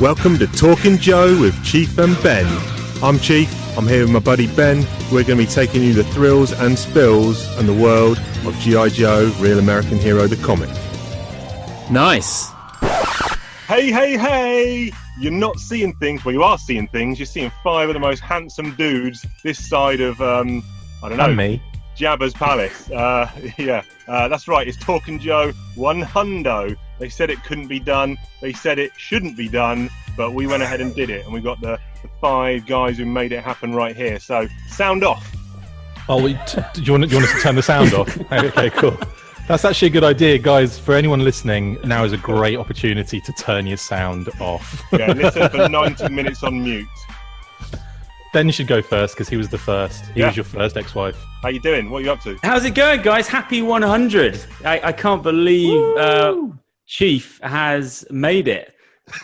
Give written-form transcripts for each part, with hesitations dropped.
Welcome to Talking Joe with Chief and Ben. I'm Chief, I'm here with my buddy Ben. We're going to be taking you the thrills and spills and the world of G.I. Joe, Real American Hero, the comic. Nice. Hey! You're not seeing things, well, you are seeing things. You're seeing five of the most handsome dudes this side of, I don't know. And me. Jabba's palace. That's right. It's Talking Joe 100. They said it couldn't be done. They said it shouldn't be done, but we went ahead and did it. And we got the five guys who made it happen right here. So, sound off. Oh, do you want us to turn the sound off? Okay, cool. That's actually a good idea, guys. For anyone listening, now is a great opportunity to turn your sound off. Yeah, listen for 90 minutes on mute. Ben should go first because he was the first. He was your first ex-wife. How you doing? What are you up to? How's it going, guys? Happy 100. I can't believe Chief has made it.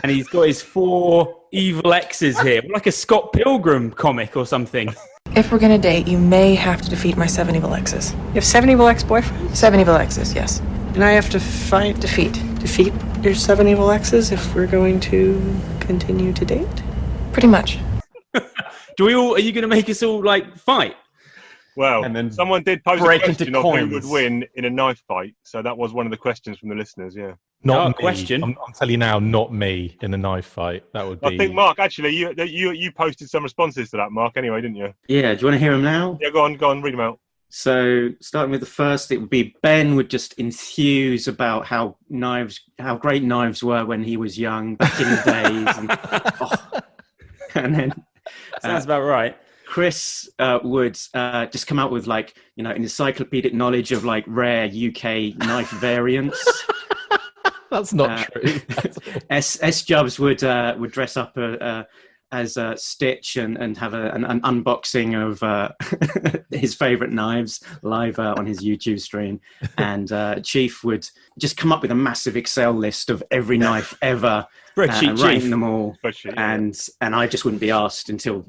And he's got his 4 evil exes here. Like a Scott Pilgrim comic or something. If we're gonna date, you may have to defeat my 7 evil exes. You have 7 evil ex-boyfriends? 7 evil exes, yes. And I have to defeat your 7 evil exes if we're going to continue to date? Pretty much. Are you going to make us all, fight? Well, and then someone did pose a break question into of who coins. would win in a knife fight. So that was one of the questions from the listeners, yeah. Not me. Question. I'm telling you now, not me in a knife fight. That would be... I think, Mark, actually, you posted some responses to that, Mark, anyway, didn't you? Yeah, do you want to hear them now? Yeah, go on, read them out. So, starting with the first, it would be Ben would just enthuse about how great knives were when he was young, back in the days. And then... Sounds about right. Chris would just come out with an encyclopedic knowledge of rare UK knife variants. That's not true. S Jubs would dress up as Stitch and have an unboxing of his favourite knives live on his YouTube stream. And Chief would just come up with a massive Excel list of every knife ever, Spreadsheet rank Chief. them all, Spreadsheet, and I just wouldn't be asked until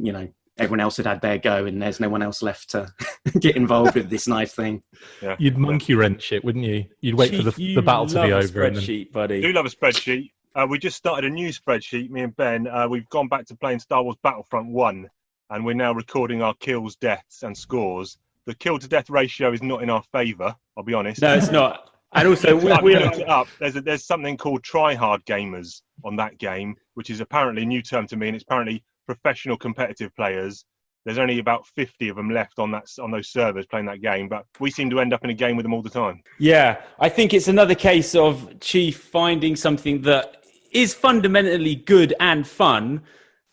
everyone else had their go, and there's no one else left to get involved with this knife thing. Yeah. You'd monkey wrench it, wouldn't you? You'd wait Chief, for the battle to be over. A spreadsheet, buddy. I do love a spreadsheet. We just started a new spreadsheet, me and Ben. We've gone back to playing Star Wars Battlefront 1, and we're now recording our kills, deaths, and scores. The kill-to-death ratio is not in our favour, I'll be honest. No, it's not. And also, I've looked it up. There's something called try-hard gamers on that game, which is apparently a new term to me, and it's apparently professional competitive players. There's only about 50 of them left on those servers playing that game, but we seem to end up in a game with them all the time. Yeah, I think it's another case of Chief finding something that is fundamentally good and fun,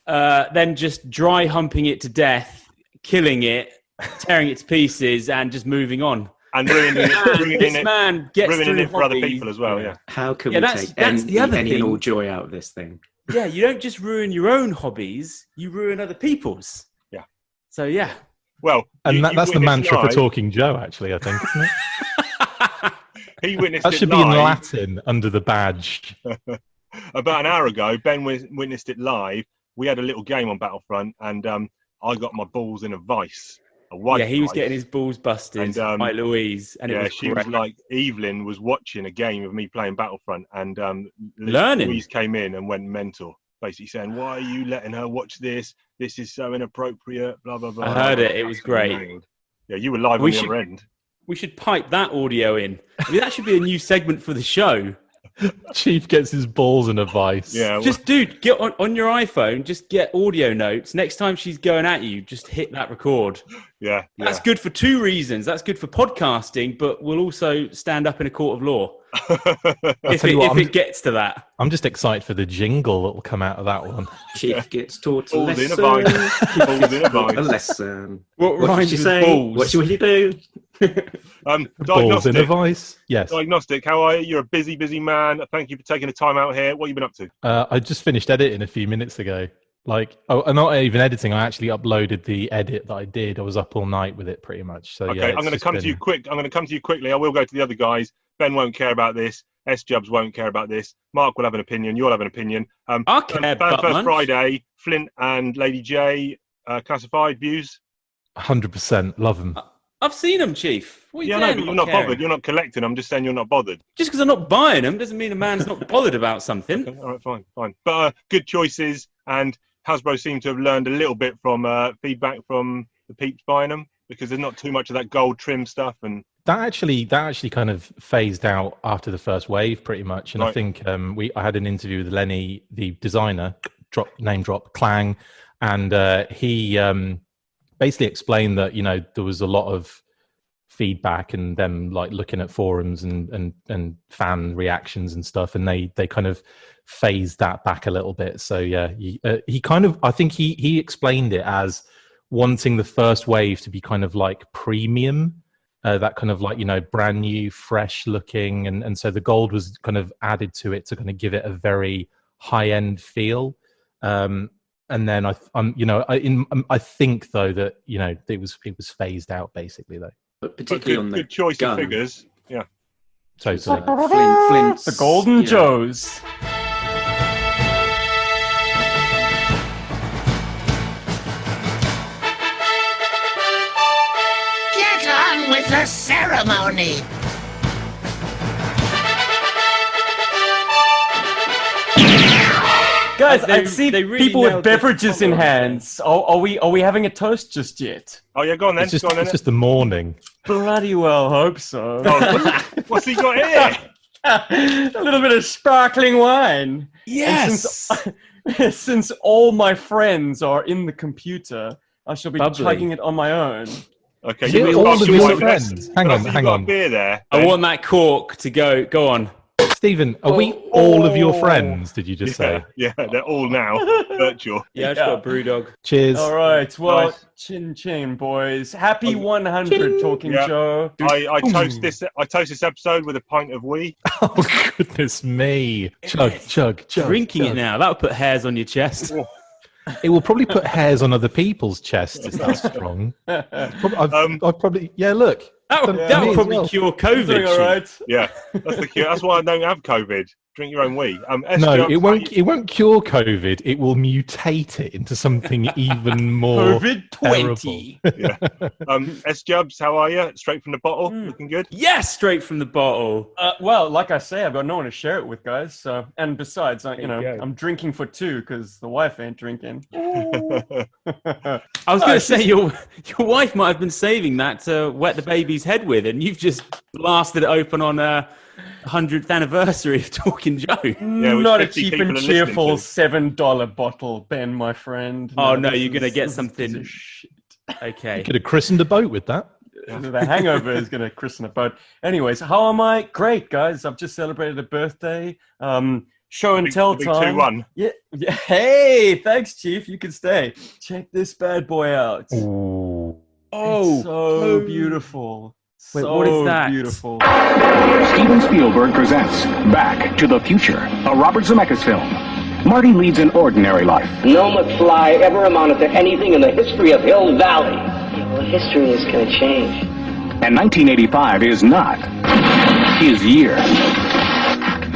then just dry humping it to death, killing it, tearing it to pieces, and just moving on. And ruining it for other hobbies. people as well, yeah. How can we take any and all joy out of this thing? Yeah, you don't just ruin your own hobbies, you ruin other people's. Yeah. So, yeah. Well, and that's the mantra live. for Talking Joe, actually, I think, isn't it? He witnessed That it should be in live. Latin under the badge. About an hour ago, Ben witnessed it live. We had a little game on Battlefront, and I got my balls in a vice. He was getting his balls busted by Louise. And she was like, Evelyn was watching a game of me playing Battlefront, and learning. Louise came in and went mental, basically saying, "Why are you letting her watch this? This is so inappropriate." Blah blah blah. I heard it. It was great. Yeah, you were live on the other end. We should pipe that audio in. I mean, that should be a new segment for the show. Chief gets his balls in a vice. Yeah, just dude, get on your iPhone. Just get audio notes. Next time she's going at you, just hit that record. Yeah. That's good for 2 reasons. That's good for podcasting, but we'll also stand up in a court of law if it gets to that. I'm just excited for the jingle that will come out of that one. Chief gets taught a Balls in a lesson. vice. Balls in a vice. A lesson. What What rhymes did you with say? balls? What should you do? Balls Diagnostic. in a vice. Yes. Diagnostic. How are you? You're a busy man. Thank you for taking the time out here. What have you been up to? I just finished editing a few minutes ago. I'm not even editing. I actually uploaded the edit that I did. I was up all night with it, pretty much. So Okay, yeah, I'm going to come to you quick. I'm going to come to you quickly. I will go to the other guys. Ben won't care about this. S Jubs won't care about this. Mark will have an opinion. You'll have an opinion. I'll care, Fan First Buttman. Friday. Flint and Lady J. Classified views. 100% love them. I've seen them, Chief. What are you Yeah, doing? no, but you're not bothered. You're not collecting. I'm just saying you're not bothered. Just because I'm not buying them doesn't mean a man's not bothered about something. Okay, all right, fine. But good choices, and Hasbro seem to have learned a little bit from feedback from the peeps buying them, because there's not too much of that gold trim stuff. And That actually kind of phased out after the first wave, pretty much. And Right. I think I had an interview with Lenny, the designer, name drop Clang, and he basically explained that there was a lot of feedback and them like looking at forums and fan reactions and stuff, and they kind of phased that back a little bit. So yeah, he kind of, I think he explained it as wanting the first wave to be kind of like premium. That kind of like, brand new, fresh looking. And so the gold was kind of added to it to kind of give it a very high end feel. And then I think though that, it was phased out basically though. But particularly on the good choice gun. of figures. Yeah. Totally. Flint's, The Golden Joes. Get on with the ceremony. Guys, They- I see they really people with nailed the beverages in colour. hands. Are we having a toast just yet? Oh yeah, go on then. It's just, Go on, then. it's just the morning. Bloody well hope so. Oh, what's he got here? A little bit of sparkling wine. Yes. And since all my friends are in the computer, I shall be Bubbly. chugging it on my own. Okay, Yeah, you all got of your your wine there. friends. Hang on, So you've hang got on. a beer there. I Ben. want that cork to go. Go on. Stephen, are we all of your friends? Did you just say? Yeah, they're all now virtual. Yeah, I've just got a brew dog. Cheers. All right, well, Nice. chin chin, boys. Happy 100, Talking Yeah. Joe. I toast this episode with a pint of wee. Oh goodness me! Chug. Drinking it now. That would put hairs on your chest. It will probably put hairs on other people's chests. It's that strong. I've probably look. That would, Done it that to me would as probably well. cure Doing COVID. all right. Yeah, that's the cure. That's why I don't have COVID. Drink your own wee. No, SJ, it won't. It won't cure COVID. It will mutate it into something even more. COVID-20. Yeah. S-Jubs, how are you? Straight from the bottle, looking good. Yes, straight from the bottle. Well, like I say, I've got no one to share it with, guys. So, and besides, you go. I'm drinking for two because the wife ain't drinking. I was going to say your wife might have been saving that to wet the baby's head with, and you've just blasted it open on 100th anniversary of Talking Joe. which Not a 50 cheap people and are listening cheerful to. $7 bottle, Ben, my friend. Oh, no, this you're gonna is- get this is something- shit. Okay. Could have christened a boat with that. The hangover is going to christen a boat. Anyways, how am I? Great, guys. I've just celebrated a birthday. Show and tell Big time. 2-1. Yeah. Hey, thanks, Chief. You can stay. Check this bad boy out. Ooh. Oh, It's so beautiful. Wait, so what is that? Beautiful. Steven Spielberg presents Back to the Future, a Robert Zemeckis film. Marty leads an ordinary life. No McFly ever amounted to anything in the history of Hill Valley. Yeah, well, history is going to change. And 1985 is not his year.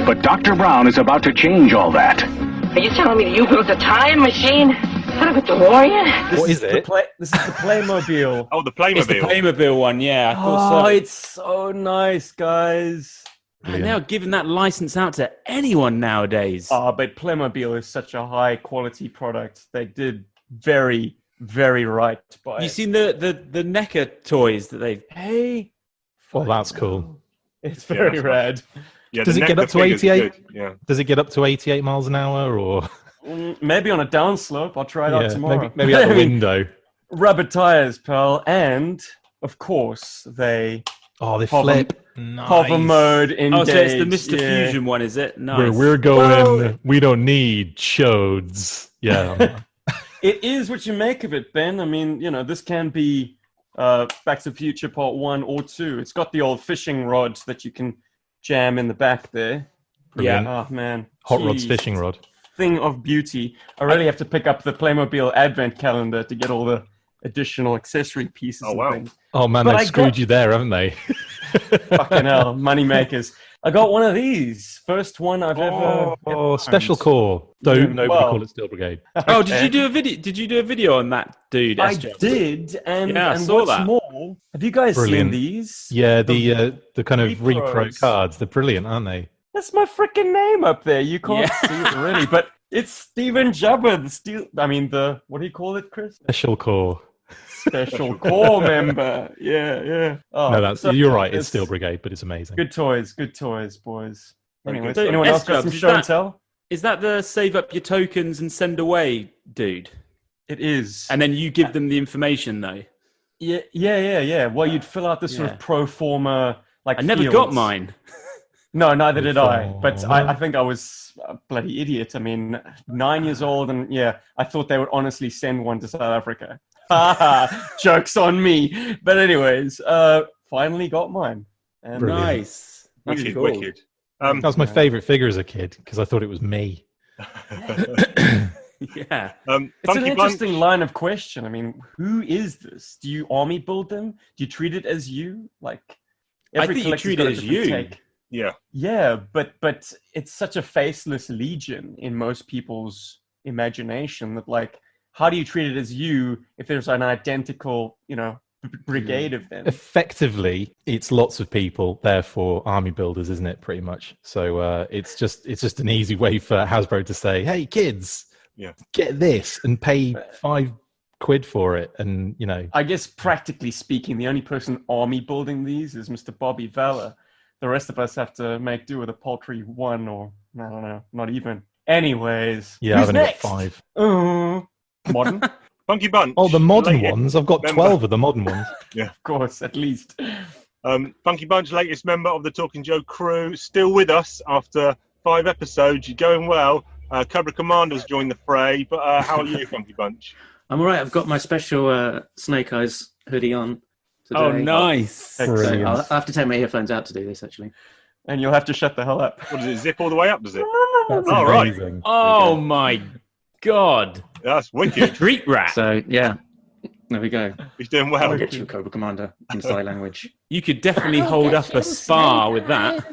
But Dr. Brown is about to change all that. Are you telling me that you built a time machine out of a DeLorean? What is it? This is the Playmobil. Oh, the it's the Playmobil. Playmobil one, yeah. I thought Oh, so. it's so nice, guys. And they're giving that license out to anyone nowadays. But Playmobil is such a high quality product. They did very, very right by You it. seen the NECA toys that they've... Hey. Well, that's cool. It's very that's rad. Yeah, Does the it get NECA up to figures are 88? good, Yeah. Does it get up to 88 miles an hour, or Maybe on a downslope. I'll try it out tomorrow. maybe out the I mean, window? Rubber tires, pal. And, of course, they Oh, they hover- flip. Nice. hover mode engage. Oh, so it's the Mr. yeah. Fusion one, is it? Nice. Where we're going, we don't need chodes. Yeah. It is what you make of it, Ben. I mean, this can be Back to the Future Part 1 or 2. It's got the old fishing rods that you can jam in the back there. Brilliant. Oh, man. Hot rod's Jeez. fishing rod. Thing of beauty. I really have to pick up the Playmobil Advent calendar to get all the additional accessory pieces Oh, and wow. things. Oh man, But they've I screwed got- you there, haven't they? Fucking hell, money makers. I got one of these. First one I've ever. Special owned. corps. Don't nobody well- call it Steel Brigade. Oh, did you do a video? Did you do a video on that dude? I SJ? did, and Yeah, I and saw what's that. more, have you guys Brilliant. seen these? Yeah, the kind of repro repros. cards. They're brilliant, aren't they? That's my freaking name up there. You can't Yeah. see it really, but it's Steven Jabber, the what do you call it, Chris? Special corps. Special corps member. Yeah. Oh, No, so you're right. It's it's Steel Brigade, but it's amazing. Good toys, boys. Very Anyways, good. anyone else got S-Jobs, some is show and that- tell? Is that the save up your tokens and send away dude? It is. And then you give them the information though. Yeah. Well, you'd fill out this sort Yeah. of pro forma, like I never fields. got mine. No, neither did I. Pro But forma. I think I was a bloody idiot. I mean, 9 years old, and yeah, I thought they would honestly send one to South Africa. Joke's on me. But anyways, finally got mine. And Brilliant. Nice. That's Wicked, cool. wicked. That was my favourite figure as a kid because I thought it was me. Yeah. It's an Funky interesting Bunch. line of question. I mean, who is this? Do you army build them? Do you treat it as you? Like I think you collector's treat got it a as different you. take. Yeah. Yeah, but it's such a faceless legion in most people's imagination that, like, how do you treat it as you if there's an identical, brigade of them? Effectively, it's lots of people, therefore army builders, isn't it? Pretty much. So it's just an easy way for Hasbro to say, "Hey, kids, get this and pay £5 for it," and I guess practically speaking, the only person army building these is Mr. Bobby Vella. The rest of us have to make do with a paltry one, or I don't know, not even. Anyways, yeah, I've who's only next? got 5. Modern, Funky Bunch. Oh, the modern latest ones. I've got member. 12 of the modern ones. of course, at least. Funky Bunch, latest member of the Talking Joe crew, still with us after 5 episodes. You're going well. Cobra Commander's joined the fray, but how are you, Funky Bunch? I'm all right. I've got my special Snake Eyes hoodie on today. Oh, nice. So I'll have to take my earphones out to do this, actually. And you'll have to shut the hell up. What does it zip all the way up? Does it? That's Oh, right. amazing. Oh my god. That's wicked. Street rat. So, yeah, there we go. He's doing I'll well. get you, Cobra Commander, in sign language. You could definitely hold up a spa with that.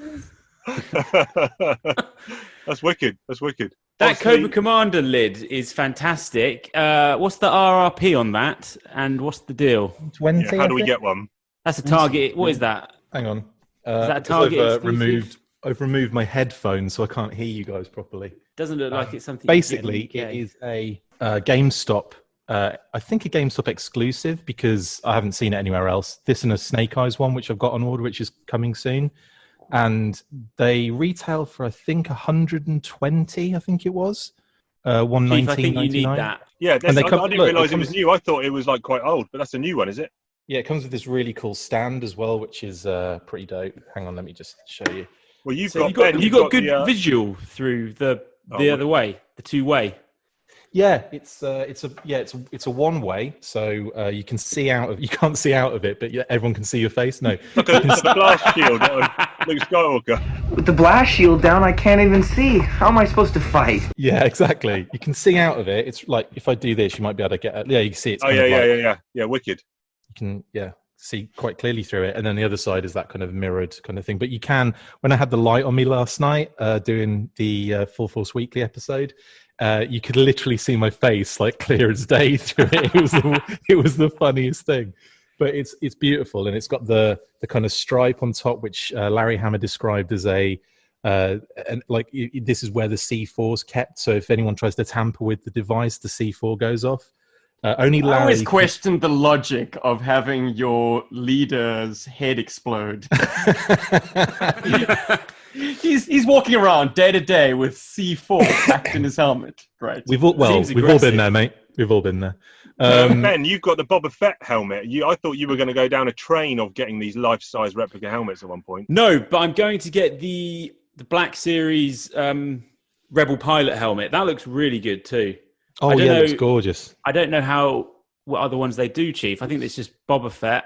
That's wicked. That's wicked. That Obviously- Cobra Commander lid is fantastic. What's the RRP on that? And what's the deal? 20. Yeah, how do we get one? That's a target. What is that? Hang on. that because Target I've removed my headphones, so I can't hear you guys properly. Doesn't look like it's something. Basically, you get in it the is a GameStop. I think a GameStop exclusive because I haven't seen it anywhere else. This and a Snake Eyes one, which I've got on order, which is coming soon. And they retail for I think 120. I think it was Keith, 119. I think you need that. Yeah, And they I come- didn't look, realise it it was comes- new. I thought it was like quite old, but that's a new one, is it? Yeah, it comes with this really cool stand as well, which is pretty dope. Hang on, let me just show you. Well, you've So got you got, Ben, you got good the, visual through the other way, the two-way. Yeah, it's a one way, so you can see out of you can't see out of it, but everyone can see your face. No, Look at the blast shield on Luke Skywalker. With the blast shield down, I can't even see. How am I supposed to fight? yeah, exactly. You can see out of it. It's like if I do this, you might be able to get. Yeah, you can see it's. Oh kind yeah, of like, yeah. Wicked. You can see quite clearly through it, and then the other side is that kind of mirrored kind of thing. But you can. When I had the light on me last night, doing the Full Force Weekly episode. You could literally see my face like clear as day through it. It was the funniest thing, but it's beautiful, and it's got the kind of stripe on top, which Larry Hammer described as this is where the C4 is kept. So if anyone tries to tamper with the device, the C4 goes off. Only I Larry. always questioned the logic of having your leader's head explode. He's walking around day to day with C4 packed in his helmet. Right. We've all been there, mate. We've all been there. Ben, you've got the Boba Fett helmet. I thought you were going to go down a train of getting these life-size replica helmets at one point. No, but I'm going to get the Black Series Rebel Pilot helmet. That looks really good too. Oh I don't yeah, know- it looks gorgeous. I don't know what other ones they do, Chief. I think it's just Boba Fett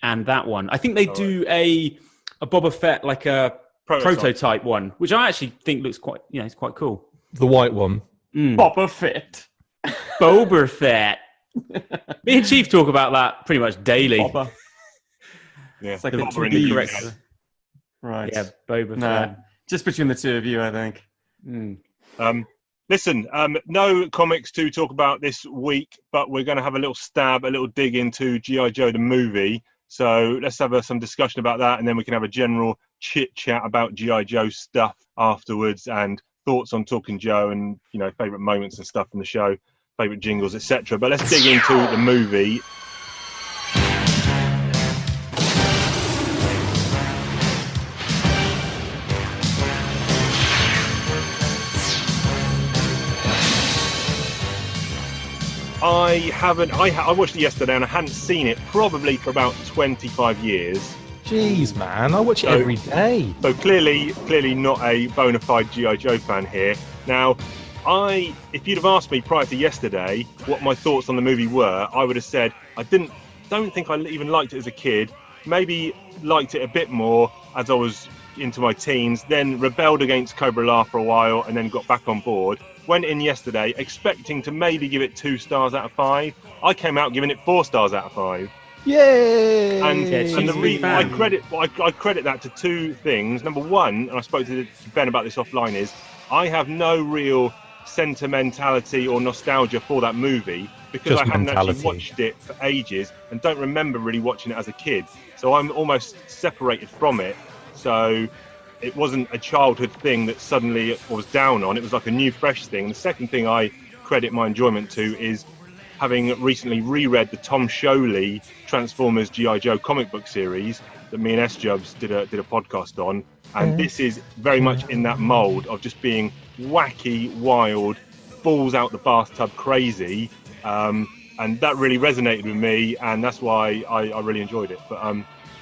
and that one. I think they do a Boba Fett like a prototype one, which I actually think looks quite, it's quite cool. The white one. Boba Fett. Boba Fett. Me and Chief talk about that pretty much daily. Boba. Yeah, It's like the the Boba two in the Bs. correct- Right. Yeah, Boba No, Fett. just between the two of you, I think. Listen, no comics to talk about this week, but we're going to have a little stab, a little dig into G.I. Joe the movie. So let's have some discussion about that, and then we can have a general chit-chat about G.I. Joe stuff afterwards, and thoughts on Talking Joe, and favourite moments and stuff from the show, favourite jingles, etc. But let's dig into the movie. I watched it yesterday and I hadn't seen it probably for about 25 years. Jeez, man, I watch it every day. So clearly not a bona fide G.I. Joe fan here. Now, if you'd have asked me prior to yesterday what my thoughts on the movie were, I would have said I don't think I even liked it as a kid. Maybe liked it a bit more as I was into my teens, then rebelled against Cobra La for a while and then got back on board. Went in yesterday expecting to maybe give it 2 stars out of 5. I came out giving it 4 stars out of 5. Yay! And I credit that to 2 things. Number one, and I spoke to Ben about this offline, is I have no real sentimentality or nostalgia for that movie because Just I haven't mentality. actually watched it for ages and don't remember really watching it as a kid. So I'm almost separated from it. So it wasn't a childhood thing that suddenly I was down on. It was like a new, fresh thing. The second thing I credit my enjoyment to is having recently reread the Tom Sholey Transformers G.I. Joe comic book series that me and S-Jubs did a podcast on. And this is very much in that mould of just being wacky, wild, balls out the bathtub crazy. And that really resonated with me, and that's why I really enjoyed it. But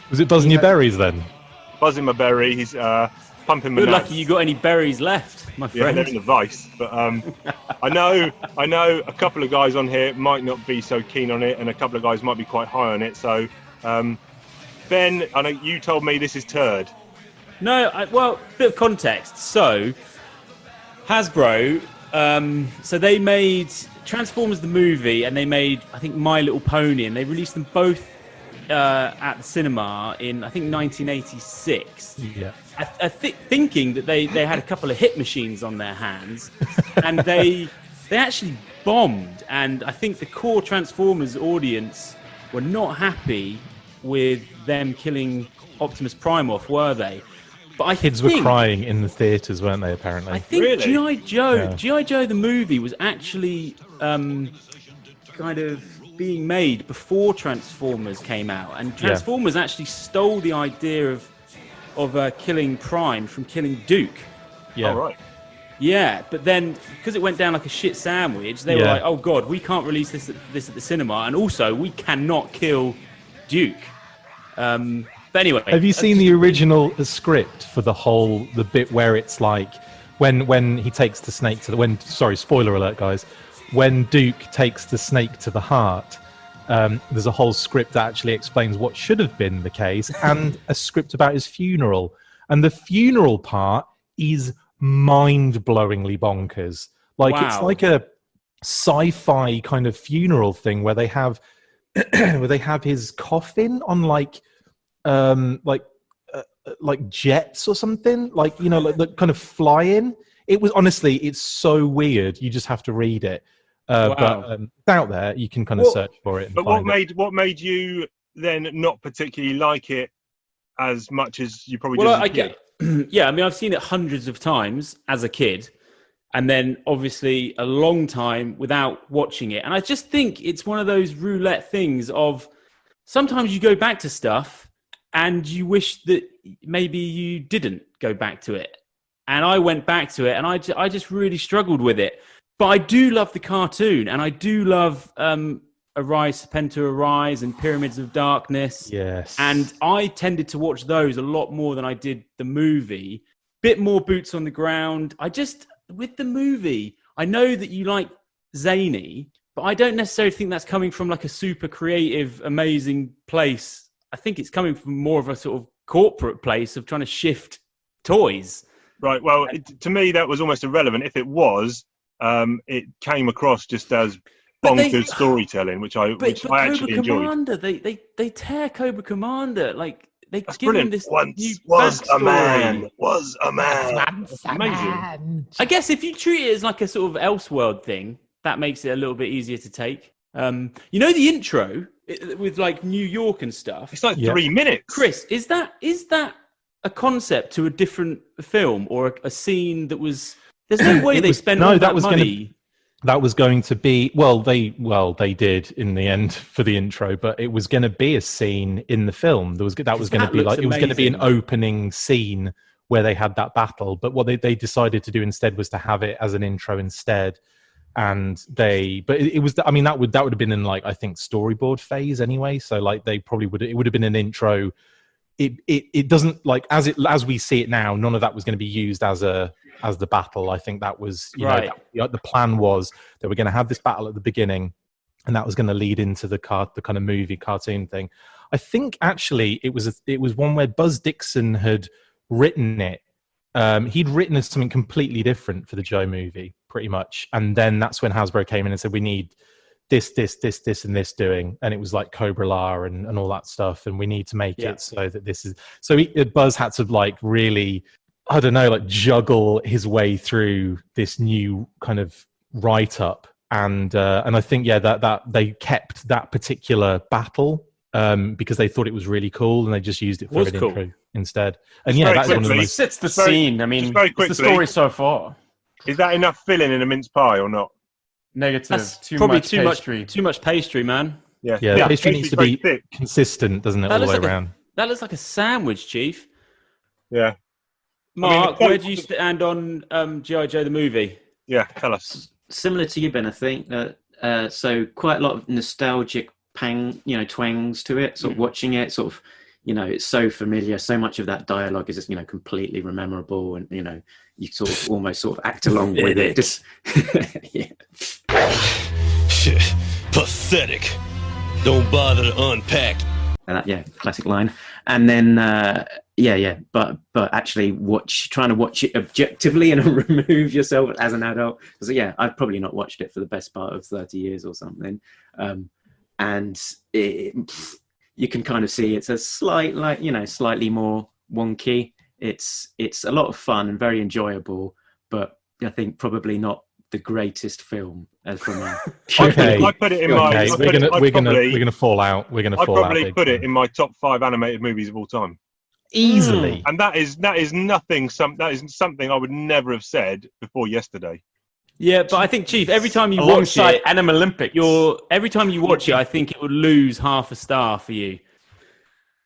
was it buzzing your berries then? Buzzing my berries, pumping my Good nuts. lucky you got any berries left, my Yeah, friend. they're in the vice. But I know a couple of guys on here might not be so keen on it, and a couple of guys might be quite high on it. So, Ben, I know you told me this is turd. No, well, bit of context. So, Hasbro, so they made Transformers the movie, and they made, I think, My Little Pony, and they released them both at the cinema in, I think, 1986. Yeah. Thinking that they had a couple of hit machines on their hands, and they actually bombed. And I think the core Transformers audience were not happy with them killing Optimus Prime off, were they? But Kids were crying in the theaters, weren't they? Apparently, I think Really? G.I. Joe the movie was actually kind of being made before Transformers came out, and Transformers actually stole the idea of killing Prime from killing Duke. Yeah. All right. Yeah, but then because it went down like a shit sandwich, they were like, "Oh God, we can't release this at the cinema, and also we cannot kill Duke." But anyway, have you seen the original script for the bit where it's like when he takes the snake to the sorry, spoiler alert, guys. When Duke takes the snake to the heart, there's a whole script that actually explains what should have been the case, and a script about his funeral. And the funeral part is mind-blowingly bonkers. Like It's like a sci-fi kind of funeral thing where they have his coffin on like jets or something, like kind of flying. It was honestly, it's so weird. You just have to read it. But it's out there. You can kind of search for it. But what made you then not particularly like it as much as you probably did as a kid? Yeah, I mean, I've seen it hundreds of times as a kid, and then obviously a long time without watching it. And I just think it's one of those roulette things of sometimes you go back to stuff and you wish that maybe you didn't go back to it. And I went back to it, and I just really struggled with it. But I do love the cartoon, and I do love Arise, Serpenta Arise, and Pyramids of Darkness. Yes. And I tended to watch those a lot more than I did the movie. Bit more boots on the ground. With the movie, I know that you like zany, but I don't necessarily think that's coming from like a super creative, amazing place. I think it's coming from more of a sort of corporate place of trying to shift toys. Right. Well, to me, that was almost irrelevant. If it was, it came across just as bonkers storytelling, which I actually enjoyed. Commander, they tear Cobra Commander. Like they That's give him brilliant. this Once new was a backstory. man. Was a man. That's amazing. I guess if you treat it as like a sort of Elseworld thing, that makes it a little bit easier to take. You know the intro with like New York and stuff. It's like 3 minutes. Chris, is that a concept to a different film or a scene that was? There's no way they spent all that money. That was going to be they did in the end for the intro, but it was going to be a scene in the film. That was going to be like, it was going to be an opening scene where they had that battle. But what they decided to do instead was to have it as an intro instead. And it would have been in like, I think, storyboard phase anyway. So like it would have been an intro. It doesn't, like, as we see it now, none of that was going to be used as the battle. I think that was, the plan was that we're going to have this battle at the beginning, and that was going to lead into the kind of movie cartoon thing. I think actually it was one where Buzz Dixon had written it. He'd written as something completely different for the Joe movie, pretty much, and then that's when Hasbro came in and said, we need this, and this doing, and it was like Cobra La and all that stuff, and we need to make it so that this is. So Buzz had to like really, I don't know, like juggle his way through this new kind of write-up, and I think that they kept that particular battle because they thought it was really cool, and they just used it for an intro instead. And that's one of the most. Sets the scene. I mean, it's the story so far. Is that enough filling in a mince pie or not? Negative. That's too probably much pastry. Too much pastry, man. Yeah. The pastry needs to be consistent, doesn't it, all the way around? That looks like a sandwich, Chief. Yeah. Mark, where do you stand on G.I. Joe the movie? Yeah, tell us. Similar to you, Ben, I think. So quite a lot of nostalgic twangs to it. Sort of watching it, sort of, it's so familiar. So much of that dialogue is just, completely memorable, and you sort of almost act along with it. Just Pathetic. Don't bother to unpack. Classic line. And then but actually trying to watch it objectively and remove yourself as an adult, because I've probably not watched it for the best part of 30 years or something, and you can kind of see it's a slightly more wonky. It's a lot of fun and very enjoyable, but I think probably not the greatest film as from a. I put it in my. We're gonna fall out. I'd probably put it in my top 5 animated movies of all time. Easily. And that is nothing. That is something I would never have said before yesterday. Yeah, but I think, Chief, every time you watch it, Animal Olympics. Every time you watch it, I think it would lose half a star for you.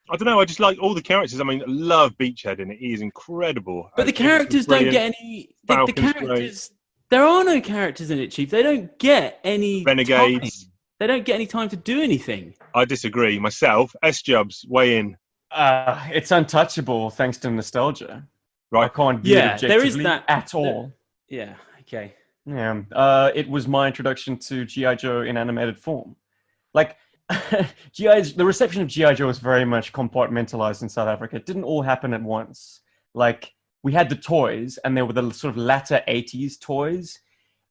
I don't know. I just like all the characters. I mean, I love Beachhead in it. He is incredible. But the characters don't get any. The characters. There are no characters in it, Chief. They don't get any Renegades. Time. They don't get any time to do anything. I disagree. Myself, S-Jubs, weigh in. It's untouchable thanks to nostalgia. Right. I can't view it objectively there is that at all. Yeah. Okay. Yeah. It was my introduction to G.I. Joe in animated form. Like, the reception of G.I. Joe was very much compartmentalized in South Africa. It didn't all happen at once. Like, we had the toys, and they were the sort of latter 80s toys.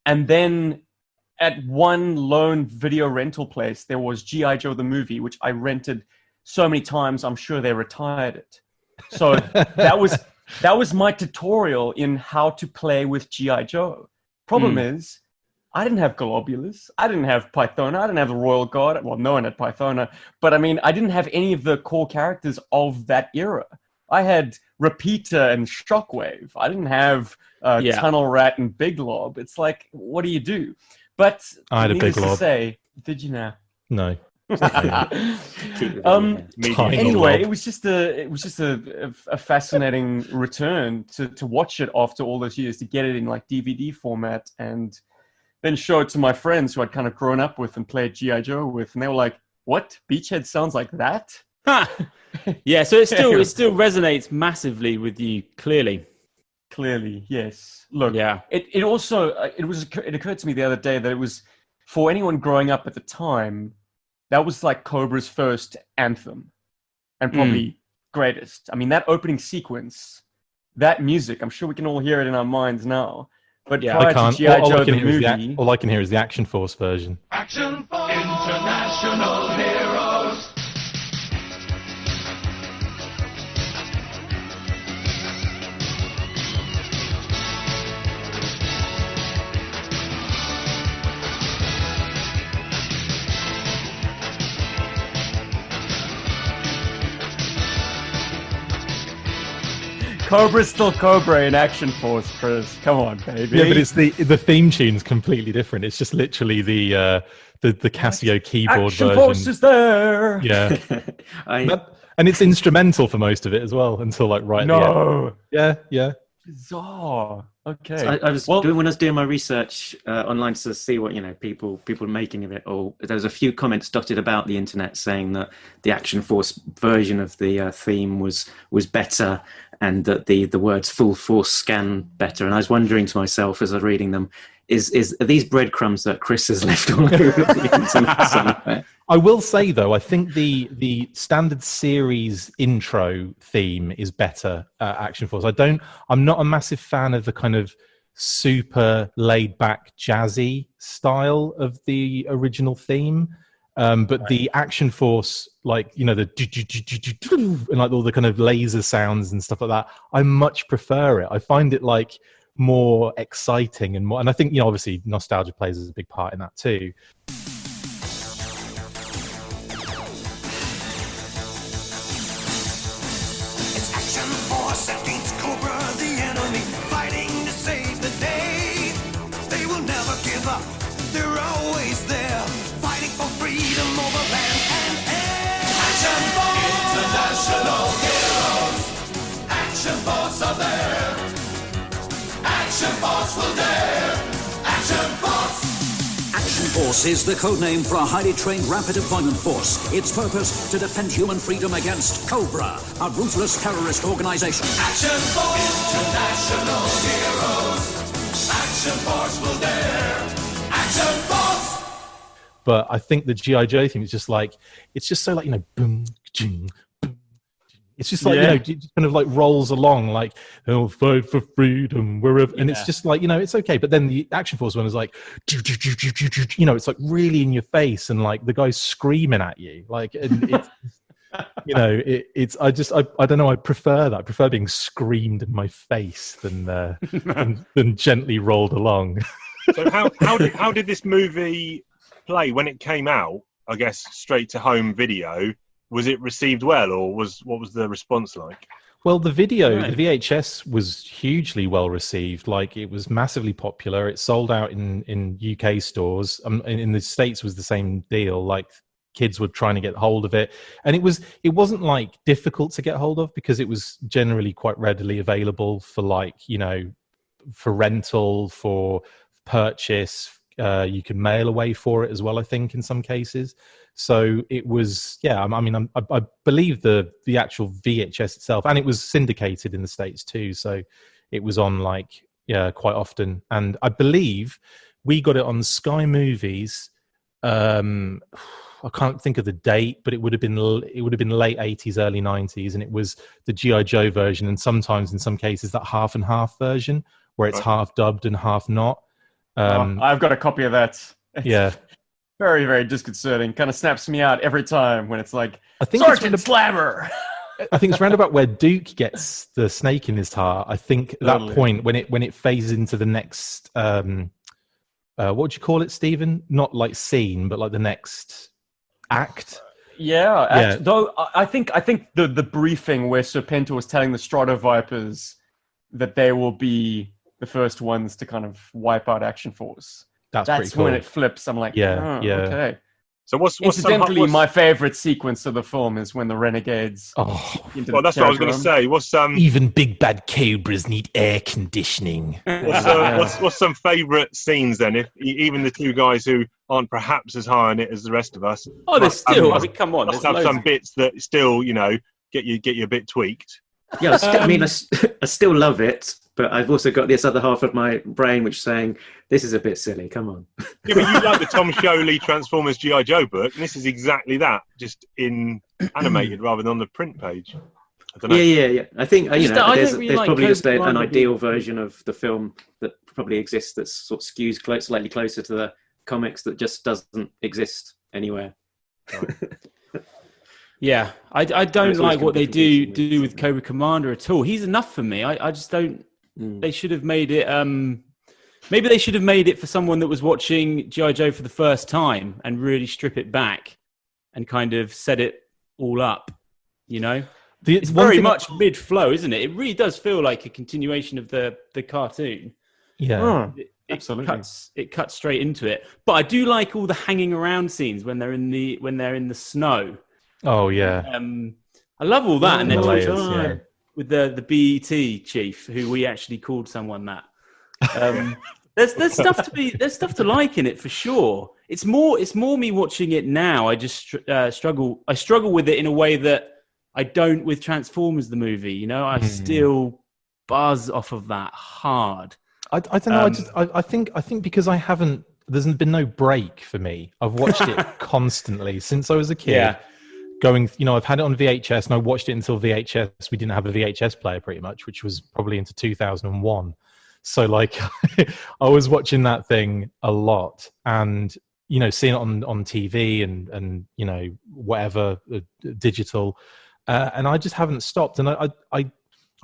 And then at one lone video rental place, there was G.I. Joe the movie, which I rented so many times, I'm sure they retired it. So that was my tutorial in how to play with G.I. Joe. Problem is, I didn't have Globulus. I didn't have Pythona. I didn't have the Royal Guard. Well, no one had Pythona. But I mean, I didn't have any of the core characters of that era. I had Repeater and Shockwave. I didn't have Tunnel Rat and Big Lob. It's like, what do you do? But I had a Big Lob. Did you now? No. Anyway, it was just a fascinating return to watch it after all those years, to get it in like DVD format, and then show it to my friends who I'd kind of grown up with and played G.I. Joe with, and they were like, "What? Beachhead sounds like that?" Yeah, so it still resonates massively with you. Clearly, yes. Look, yeah. It also it occurred to me the other day that it was, for anyone growing up at the time, that was like Cobra's first anthem, and probably greatest. I mean, that opening sequence, that music, I'm sure we can all hear it in our minds now. But prior to G.I. Joe the movie... all I can hear is the Action Force version. Action Force! International heroes! Cobra's still Cobra in Action Force, Chris. Come on, baby. Yeah, but it's the theme tune's completely different. It's just literally the Casio keyboard Action version. Force is there. Yeah, and it's instrumental for most of it as well until like right at the end. Yeah. Bizarre. Okay. So I was when I was doing my research online to see what people making of it. Or there was a few comments dotted about the internet saying that the Action Force version of the theme was better, and that the words "full force" scan better. And I was wondering to myself as I was reading them, are these breadcrumbs that Chris has left all over the internet somewhere? I will say though, I think the standard series intro theme is better at Action Force. I'm not a massive fan of the kind of super laid back jazzy style of the original theme. But the Action Force, like, the and like all the kind of laser sounds and stuff like that, I much prefer it. I find it like more exciting and more, and I think, obviously nostalgia plays a big part in that too. Action Force is the codename for a highly trained rapid deployment force. Its purpose, to defend human freedom against Cobra, a ruthless terrorist organization. Action Force, international heroes. Action Force will dare. Action Force. But I think the G.I. Joe theme is just like, it's just so like, boom, ching, boom. It's just like, it just kind of like rolls along like, "They'll fight for freedom wherever," and it's just like, it's okay. But then the Action Force one is like, it's like really in your face, and like the guy's screaming at you, like, and it's, I don't know. I prefer that. I prefer being screamed in my face than gently rolled along. So how did this movie play when it came out? I guess straight to home video. Was it received well, or what was the response like? Well, the video, the VHS was hugely well received. Like, it was massively popular. It sold out in UK stores. In the States was the same deal. Like, kids were trying to get hold of it, and it wasn't like difficult to get hold of, because it was generally quite readily available for for rental, for purchase. You can mail away for it as well, I think, in some cases. So it was, I believe the actual VHS itself, and it was syndicated in the States too. So it was on quite often. And I believe we got it on Sky Movies. I can't think of the date, but it would have been late 80s, early 90s. And it was the G.I. Joe version. And sometimes in some cases that half and half version where it's half dubbed and half not. I've got a copy of that. It's very, very disconcerting. Kind of snaps me out every time when it's like, I think Sergeant Slammer. I think it's round about where Duke gets the snake in his heart. I think at that point when it phases into the next, what would you call it, Stephen? Not like scene, but like the next act. Though I think the briefing where Serpentor was telling the Stratovipers that they will be the first ones to kind of wipe out Action Force. That's pretty cool. When it flips. I'm like, okay. So what's incidentally my favorite sequence of the film is when the renegades. That's what I was going to say. What's even big bad cobras need air conditioning. What's some favourite scenes then? If even the two guys who aren't perhaps as high on it as the rest of us. Oh, there's still. I mean, come on. Must have some bits that still, get you a bit tweaked. Yeah, I still love it, but I've also got this other half of my brain which is saying, this is a bit silly, come on. Yeah, but you like the Tom Sholey Transformers G.I. Joe book, and this is exactly that, just in animated rather than on the print page. I don't know. Yeah. I think, there's really probably just an ideal version of the film that probably exists that sort of skews slightly closer to the comics that just doesn't exist anywhere. Right. Yeah, I don't like what they do with Cobra Commander at all. He's enough for me. I just don't. They should have made it. Maybe they should have made it for someone that was watching G.I. Joe for the first time and really strip it back and kind of set it all up. It's very much mid-flow, isn't it? It really does feel like a continuation of the cartoon. Yeah, absolutely. It cuts straight into it. But I do like all the hanging around scenes when they're in the snow. Oh yeah. I love all that, and they're layers, talking with the BET chief, who we actually called someone that. There's stuff to like in it for sure. It's more me watching it now. I just struggle with it in a way that I don't with Transformers the movie. You know, I still buzz off of that hard. I don't know. I think because there's been no break for me. I've watched it constantly since I was a kid. Yeah. Going, I've had it on VHS and I watched it until VHS. We didn't have a VHS player pretty much, which was probably into 2001. So like, I was watching that thing a lot, and seeing it on TV and whatever digital, and I just haven't stopped. And I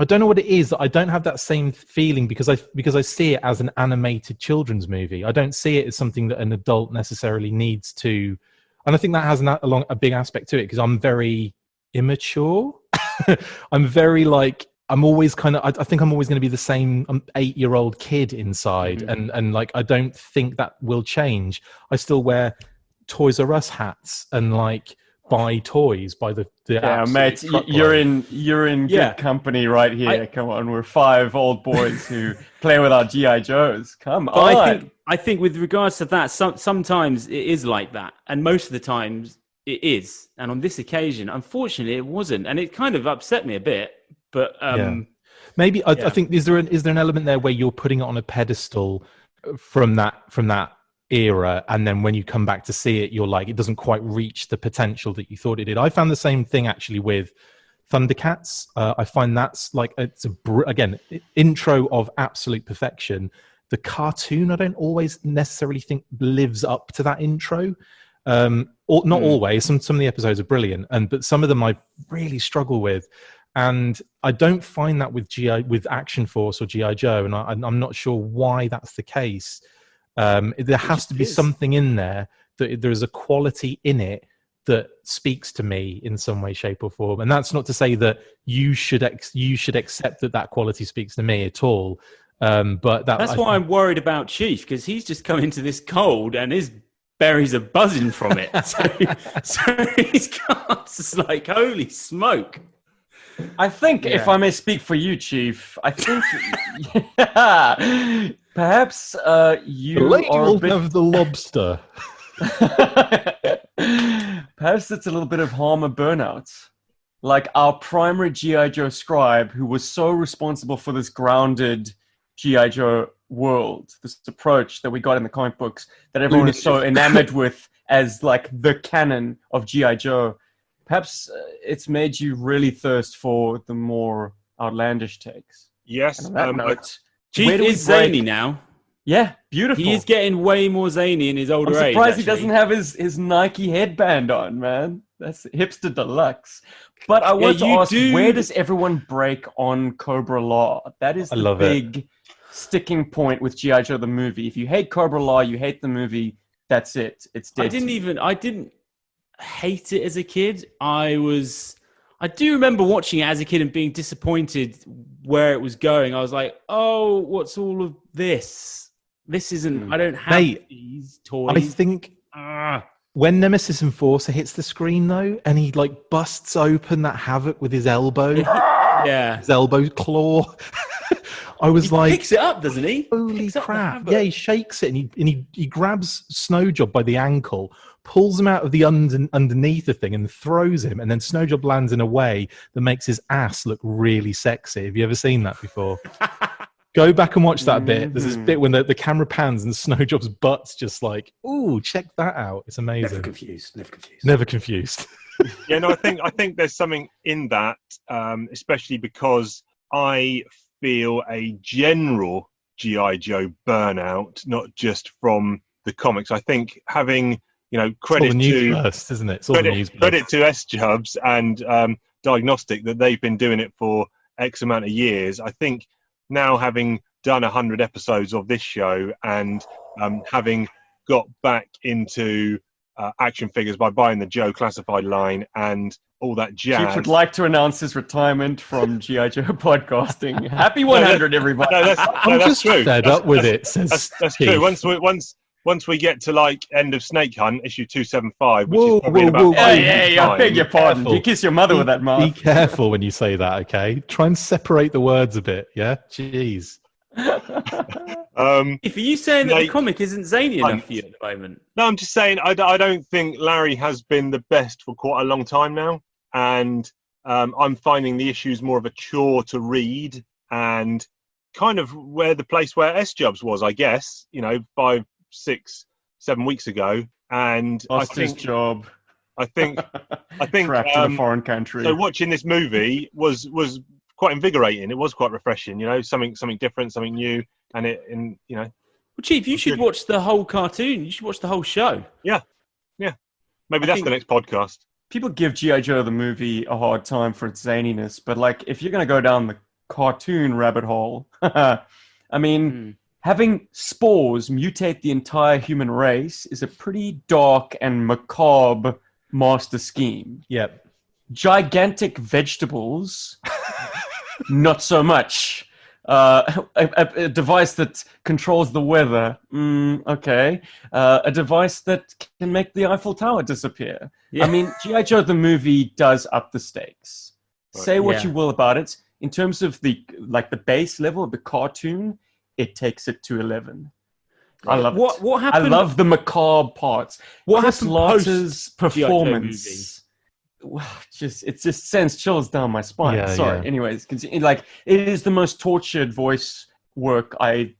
don't know what it is. I don't have that same feeling because I see it as an animated children's movie. I don't see it as something that an adult necessarily needs to. And I think that has a big aspect to it because I'm very immature. I'm very I'm always I think I'm always going to be the same 8-year-old kid inside. And like, I don't think that will change. I still wear Toys R Us hats and buy toys by the mate, you're in good company right here. Come on, we're 5 old boys who play with our GI Joes. Come on. I think with regards to that, sometimes it is like that, and most of the times it is. And on this occasion, unfortunately, it wasn't, and it kind of upset me a bit. But maybe I think is there an element there where you're putting it on a pedestal from that era, and then when you come back to see it, you're like, it doesn't quite reach the potential that you thought it did. I found the same thing actually with Thundercats. I find that's it's again intro of absolute perfection. The cartoon, I don't always necessarily think lives up to that intro. Or not always. Some of the episodes are brilliant, but some of them I really struggle with. And I don't find that with Action Force or GI Joe, and I'm not sure why that's the case. There has to be something in there that there's a quality in it that speaks to me in some way, shape, or form. And that's not to say that you should accept that quality speaks to me at all. But that's why I'm worried about Chief, because he's just come into this cold and his berries are buzzing from it. so his cards is like, holy smoke. I think, if I may speak for you, Chief, I think perhaps you the lady are will a bit... have the lobster. Perhaps it's a little bit of harm or burnout. Like our primary G.I. Joe scribe, who was so responsible for this grounded G.I. Joe world, this approach that we got in the comic books that everyone is so enamored with as like the canon of G.I. Joe. Perhaps it's made you really thirst for the more outlandish takes. Yes. Chief is zany now. Yeah, beautiful. He is getting way more zany in his older age. I'm surprised he doesn't have his Nike headband on, man. That's hipster deluxe. But I want to ask, where does everyone break on Cobra Law? That is the big sticking point with G.I. Joe the movie. If you hate Cobra Law, you hate the movie, that's it. It's dead. I didn't hate it as a kid. I do remember watching it as a kid and being disappointed where it was going. I was like, oh, what's all of this? This isn't, I don't have these toys. I think when Nemesis Enforcer hits the screen though, and he busts open that Havoc with his elbow. His elbow claw. I was he picks it up, doesn't he? Holy crap. Yeah, he shakes it and he grabs Snowjob by the ankle, pulls him out of the underneath the thing and throws him, and then Snowjob lands in a way that makes his ass look really sexy. Have you ever seen that before? Go back and watch that bit. There's this bit when the camera pans and Snowjob's butt's just like, ooh, check that out. It's amazing. Never confused. Yeah, no, I think there's something in that, especially because I feel a general G.I. Joe burnout, not just from the comics. I think having, credit to burst, isn't it? Credit to S-Jubs and Diagnostic that they've been doing it for X amount of years. I think now having done 100 episodes of this show and having got back into action figures by buying the Joe classified line and all that jazz. Chief would like to announce his retirement from G.I. Joe podcasting. Happy 100, everybody. No, I'm that's just true. fed up with it. Says That's Keith. true. Once we get to like end of Snake Hunt, issue 275, which is probably in about 5 years' Hey, I beg your pardon. Careful. You kiss your mother with that mouth. Be careful when you say that, okay? Try and separate the words a bit, yeah? Jeez. If you saying that the comic isn't zany enough for you at the moment? No, I'm just saying I don't think Larry has been the best for quite a long time now, and I'm finding the issues more of a chore to read, and kind of where the place where S-Jubs was, I guess, 5, 6, 7 weeks ago, and Lost his job. I think Trapped in a foreign country. So watching this movie was quite invigorating. It was quite refreshing, something different, something new, Well, Chief, you should watch the whole cartoon. You should watch the whole show. Yeah. Maybe that's the next podcast. People give G.I. Joe the movie a hard time for its zaniness, but like if you're going to go down the cartoon rabbit hole, I mean, having spores mutate the entire human race is a pretty dark and macabre master scheme. Yep. Gigantic vegetables, not so much. A device that controls the weather, okay. A device that can make the Eiffel Tower disappear. Yeah. I mean, G.I. Joe the movie does up the stakes. Right. Say what you will about it. In terms of the base level of the cartoon, it takes it to 11. I love it. What happened? I love the macabre parts. What Chris happened Larter's performance? It just sends chills down my spine. Anyways, it is the most tortured voice work to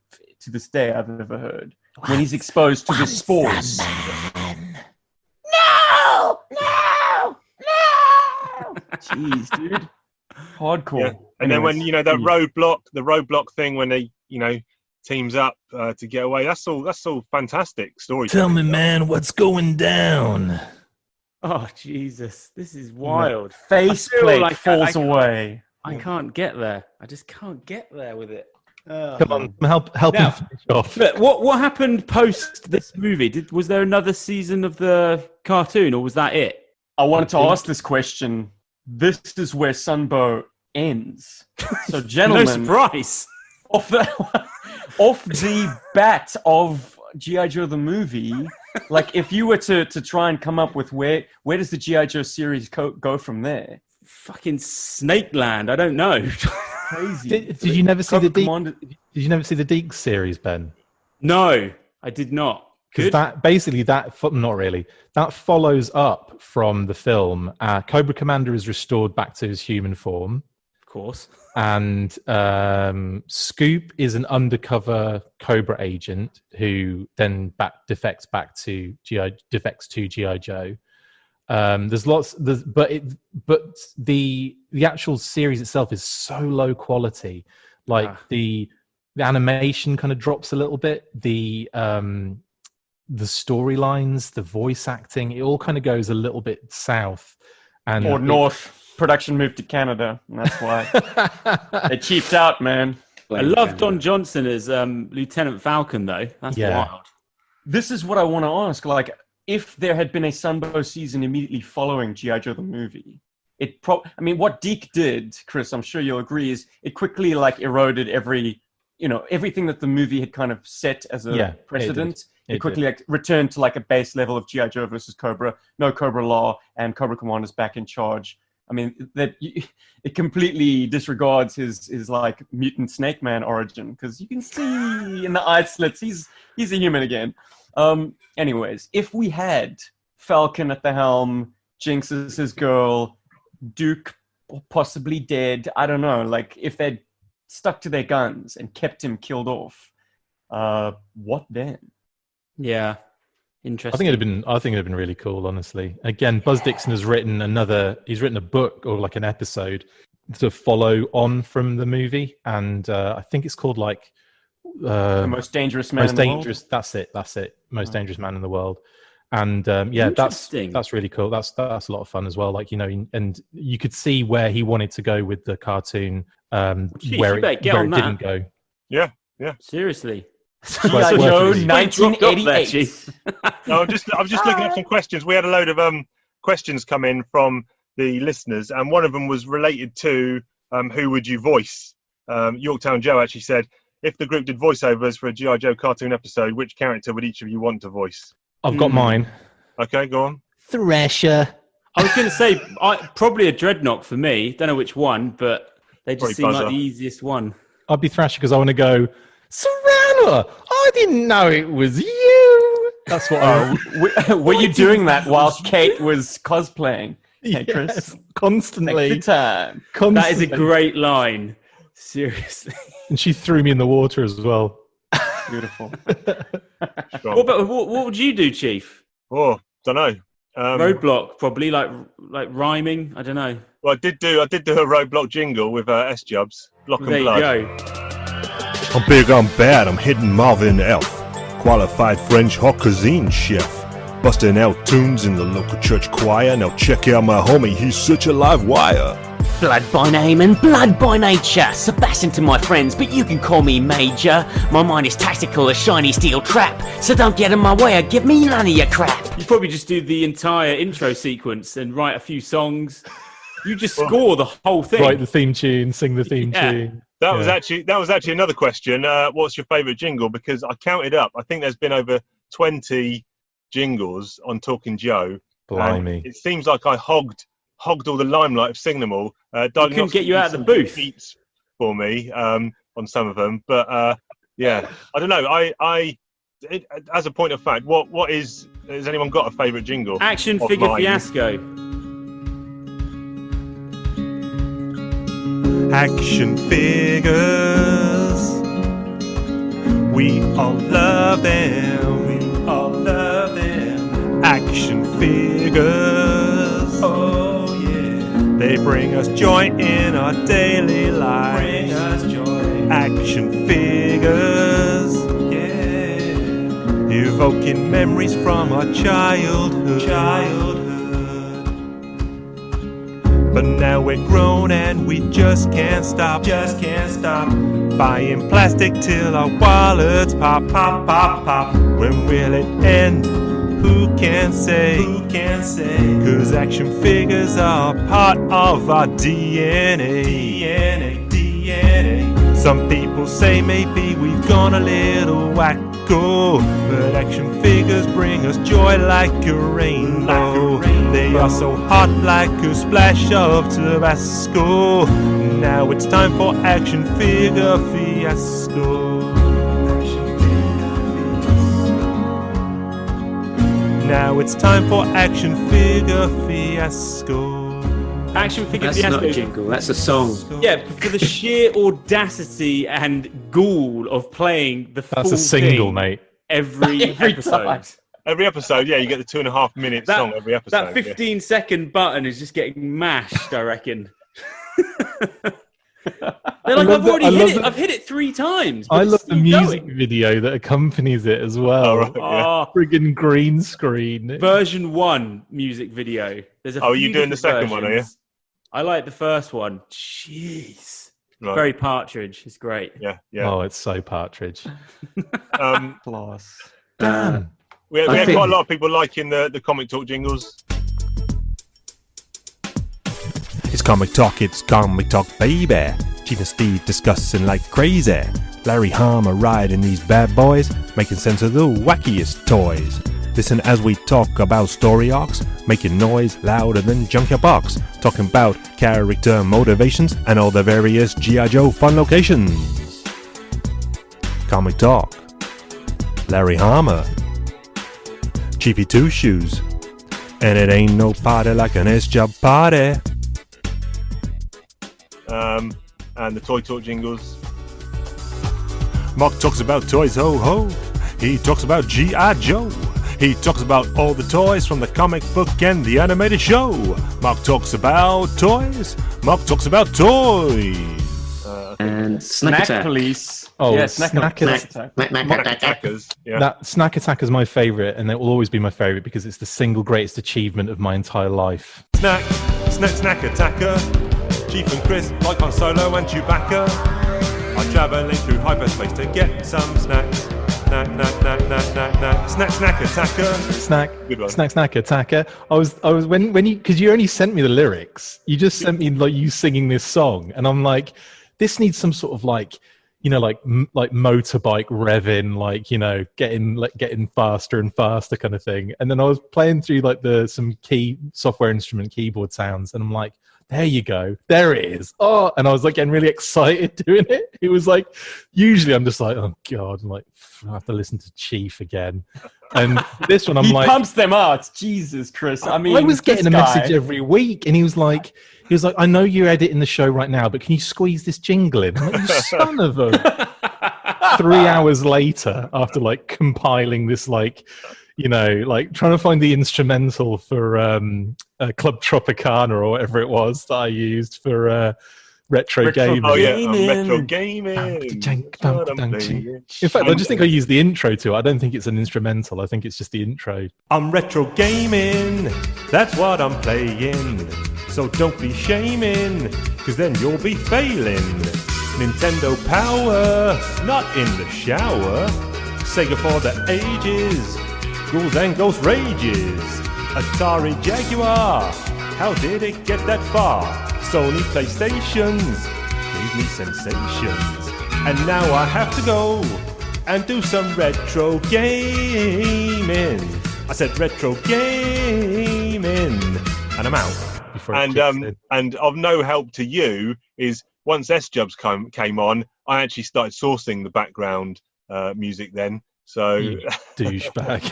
this day I've ever heard. When he's exposed to the spores. No! Jeez, dude. Hardcore. Yeah. And then when the roadblock thing when they teams up to get away, that's all fantastic story. Tell me, man, what's going down? Oh Jesus, this is wild. Faceplate falls away. I can't get there. I just can't get there with it. Come on, help him finish off. But what happened post this movie? Was there another season of the cartoon, or was that it? I wanted to ask this question. This is where Sunbow ends. So, gentlemen, no surprise. Off the bat of G.I. Joe the movie, like if you were to try and come up with where does the G.I. Joe series go from there? Fucking Snake Land. I don't know. Crazy. Did you never see Did you never see the Deke series, Ben? No, I did not. Because not really. That follows up from the film. Cobra Commander is restored back to his human form. Of course. And Scoop is an undercover Cobra agent who then defects to G.I. Joe. There's lots, but the actual series itself is so low quality. Like the animation kind of drops a little bit. The storylines, the voice acting, it all kind of goes a little bit south or north. Production moved to Canada, and that's why they cheaped out, man. I love Don Johnson as Lieutenant Falcon, though. That's wild. This is what I want to ask. Like, if there had been a Sunbow season immediately following G.I. Joe the movie, what Deke did, Chris, I'm sure you'll agree, is it quickly eroded everything that the movie had kind of set as a precedent. It quickly returned to a base level of G.I. Joe versus Cobra, no Cobra Law, and Cobra Commander's back in charge. I mean, it completely disregards his mutant Snake Man origin, because you can see in the eye slits he's a human again. Anyways, if we had Falcon at the helm, Jinx is his girl, Duke possibly dead, I don't know, if they'd stuck to their guns and kept him killed off, what then? Yeah. Interesting. I think it'd been really cool, honestly. Again, Buzz Dixon has written a book or an episode to follow on from the movie, and I think it's called The Most Dangerous Man in the World. That's it. Most Dangerous Man in the World. And that's really cool. That's a lot of fun as well. And you could see where he wanted to go with the cartoon, where it didn't go. Yeah. Seriously. G.I. Joe 1988. No, I'm just looking at some questions. We had a load of questions come in from the listeners, and one of them was related to who would you voice? Yorktown Joe actually said, if the group did voiceovers for a G.I. Joe cartoon episode, which character would each of you want to voice? I've got mine. Okay, go on. Thrasher. I was going to say probably a Dreadnought for me. Don't know which one, but they just seem like the easiest one. I'd be Thrasher because I want to go, Serrano, I didn't know it was you. That's what were you doing that while Kate was cosplaying? Yes, constantly. Take the time. Constantly. That is a great line. Seriously. And she threw me in the water as well. Beautiful. What would you do, Chief? Oh, don't know. Roadblock, probably like rhyming. I don't know. Well, I did do a Roadblock jingle with S-Jubs. Block and Blood. There you go. I'm big, I'm bad, I'm hitting Marvin Elf. Qualified French haute cuisine chef. Busting out tunes in the local church choir. Now check out my homie, he's such a live wire. Blood by name and blood by nature. Sebastian to my friends, but you can call me Major. My mind is tactical as shiny steel trap, so don't get in my way or give me none of your crap. You probably just do the entire intro sequence and write a few songs. You just score the whole thing. Write the theme tune, sing the theme tune. That was actually another question. What's your favourite jingle? Because I counted up. I think there's been over 20 jingles on Talking Joe. Blimey. It seems like I hogged all the limelight of singing them all. Couldn't get you out of the booth for me on some of them, but I don't know. I as a point of fact, has anyone got a favourite jingle? Action Figure mine? Fiasco. Action figures, we all love them. We all love them. Action figures, oh yeah, they bring us joy in our daily lives. Bring us joy. Action figures, yeah, evoking memories from our childhood. But now we're grown and we just can't stop. Buying plastic till our wallets pop. When will it end? Who can say? 'Cause action figures are part of our DNA. Some people say maybe we've gone a little wacko, but action figures bring us joy like a rainbow. They are so hot like a splash of Tabasco. Now it's time for Action Figure Fiasco. Now it's time for Action Figure Fiasco. Action Figure That's Fiasco. not a jingle, that's a song. Yeah, for the sheer audacity and ghoul of playing the full That's a single, thing mate. every episode. time. Every episode, yeah, you get the 2.5 minute song every episode. That 15-second button is just getting mashed, I reckon. They're like, I've hit it 3 times. I love the music going. video that accompanies it as well. Oh, right, yeah. Friggin' green screen. Version 1 music video. There's a are few you doing the second versions. one, are you? I like the first one. Jeez. Right. Very Partridge. It's great. Yeah. Oh, it's so Partridge. Plus. Damn. We had quite a lot of people liking the Comic Talk jingles. It's Comic Talk, baby. Chief and Steve discussing like crazy. Larry Hama riding these bad boys, making sense of the wackiest toys. Listen as we talk about story arcs, making noise louder than Junkyard Box, talking about character motivations and all the various G.I. Joe fun locations. Comic Talk. Larry Hama. Chiefy Two Shoes. And it ain't no party like an S-Job party. And the Toy Talk jingles. Mark talks about toys, ho ho. He talks about G.I. Joe. He talks about all the toys from the comic book and the animated show. Mark talks about toys. Mark talks about toys. And Snack Attack. Police. Oh, yeah, Snack Attackers. Yeah. That Snack Attack is my favourite, and it will always be my favourite because it's the single greatest achievement of my entire life. Snack Attacker. Chief and Chris, like Han Solo and Chewbacca, are travelling through hyperspace to get some snacks. snack attacker. Good one. Snack attacker. I was when you, because you only sent me the lyrics. You just sent me like you singing this song, and I'm like, this needs some sort of like, like motorbike revving, like, getting faster and faster kind of thing. And then I was playing through like some key software instrument keyboard sounds, and I'm like, there you go, there it is. Oh, and I was like getting really excited doing it. It was like, usually I'm just like, oh god, I'm like, I have to listen to Chief again. And this one, I'm he like, pumps them out. Jesus, Chris. I mean, I was getting a this guy- message every week, and he was like, I know you're editing the show right now, but can you squeeze this jingle in? I'm like, you son of a. 3 hours later, after like compiling this, like trying to find the instrumental for Club Tropicana or whatever it was that I used for retro gaming. Oh yeah, retro gaming. In fact, I just think I used the intro to it. I don't think it's an instrumental. I think it's just the intro. I'm retro gaming, that's what I'm playing. So don't be shaming, cause then you'll be failing. Nintendo power, not in the shower. Sega for the ages, ghouls and ghost rages. Atari Jaguar, how did it get that far? Sony PlayStations gave me sensations. And now I have to go and do some retro gaming. I said retro gaming, and I'm out. And of no help to you is once S-Jubs came on, I actually started sourcing the background music then. So You douchebag.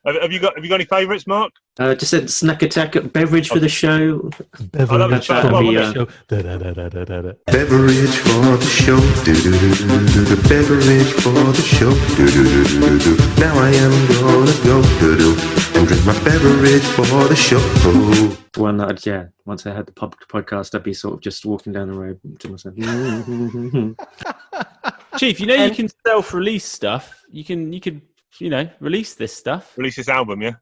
have you got any favourites, Mark? Just a snack attack beverage for the show. Beverage for the show. Beverage for the show. Now I am gonna go and drink my beverage for the show. One that once I had the podcast, I'd be sort of just walking down the road to myself. Chief, you can self-release stuff. You could release this stuff. Release this album, yeah?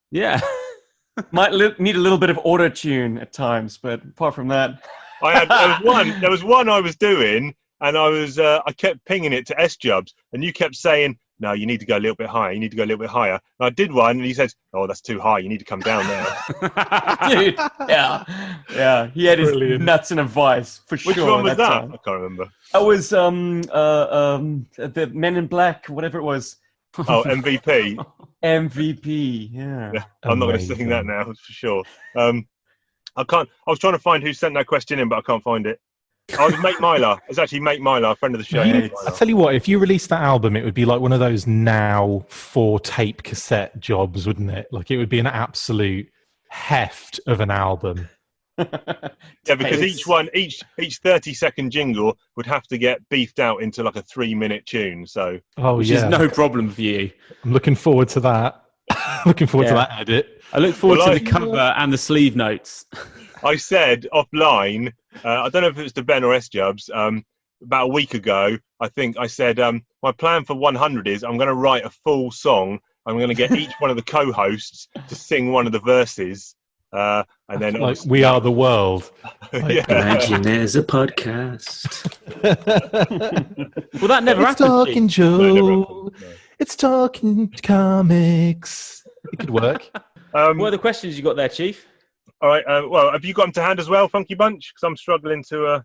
Yeah. Might need a little bit of auto-tune at times, but apart from that... There was one I was doing, and I kept pinging it to S-Jubs, and you kept saying, no, you need to go a little bit higher, And I did one, and he said, oh, that's too high, you need to come down there. Dude, yeah. He had his nuts in a vice, for sure. Which one was that? Time. I can't remember. That was the Men in Black, whatever it was. Oh, MVP. MVP, yeah. I'm not going to sing that now, for sure. I was trying to find who sent that question in, but I can't find it. Oh, it was Mate Mylar. It's actually Mate Mylar, friend of the show. I tell you what, if you released that album, it would be like one of those now 4 tape cassette jobs, wouldn't it? Like it would be an absolute heft of an album. Yeah, because each 30-second jingle would have to get beefed out into like a 3-minute tune. So, which is no problem for you. I'm looking forward to that. Looking forward to that edit. I look forward to the cover and the sleeve notes. I said offline, I don't know if it was to Ben or S-Jubs, about a week ago, I think I said, my plan for 100 is I'm going to write a full song. I'm going to get each one of the co-hosts to sing one of the verses. And then like We Are the World. Imagine there's a podcast. Well, that never happened. Talking Joe. It's talking comics. It could work. What are the questions you got there, Chief? All right. Well, have you got them to hand as well, Funky Bunch? Because I'm struggling to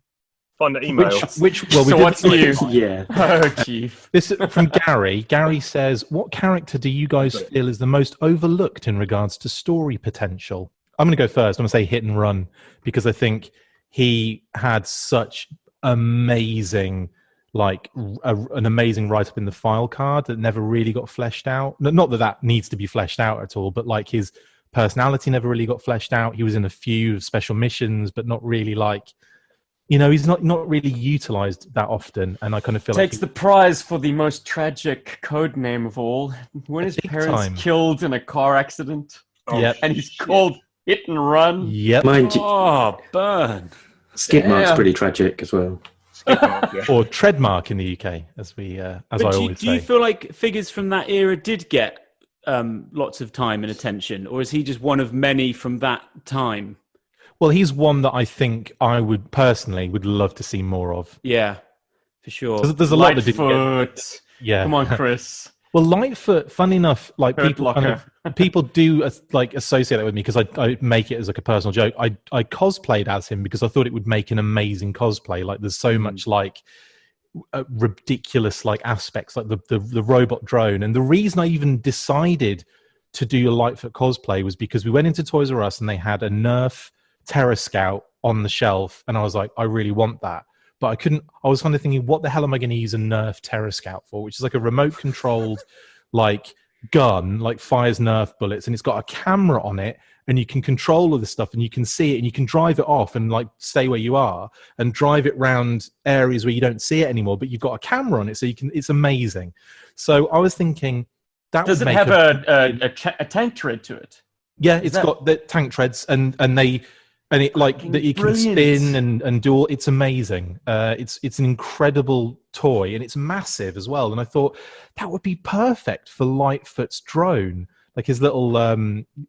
find the email. What's new? Yeah. Oh, Chief. This is from Gary. Gary says, what character do you guys feel is the most overlooked in regards to story potential? I'm going to go first. I'm going to say Hit and Run, because I think he had such amazing, an amazing write-up in the file card that never really got fleshed out. Not that needs to be fleshed out at all, but like his personality never really got fleshed out. He was in a few special missions, but not really he's not really utilized that often. And I kind of feel takes the prize for the most tragic code name of all. When his parents killed in a car accident. Yep. And he's called Hit and Run. Yep. Burn. Skid Mark's pretty tragic as well. Or Treadmark in the UK, as I always say. Do you feel like figures from that era did get lots of time and attention, or is he just one of many from that time? Well, he's one that I think I would personally love to see more of. Yeah. For sure. There's a lot that didn't Lightfoot. Yeah. Come on, Chris. Well, Lightfoot, fun enough, like Hurt people kind Locker. of people do like associate that with me because I make it as like a personal joke. I cosplayed as him because I thought it would make an amazing cosplay. Like there's so much like ridiculous like aspects, like the robot drone. And the reason I even decided to do a Lightfoot cosplay was because we went into Toys R Us and they had a Nerf Terror Scout on the shelf, and I was like, I really want that. But I couldn't. I was kind of thinking, what the hell am I going to use a Nerf Terror Scout for? Which is like a remote-controlled, like gun, like fires Nerf bullets, and it's got a camera on it, and you can control all this stuff, and you can see it, and you can drive it off, and like stay where you are, and drive it round areas where you don't see it anymore, but you've got a camera on it, so you can. It's amazing. So I was thinking, Does it have a tank tread to it? Yeah, it's got the tank treads, and it like that you can spin and do all. It's amazing. It's an incredible toy, and it's massive as well. And I thought that would be perfect for Lightfoot's drone, like his little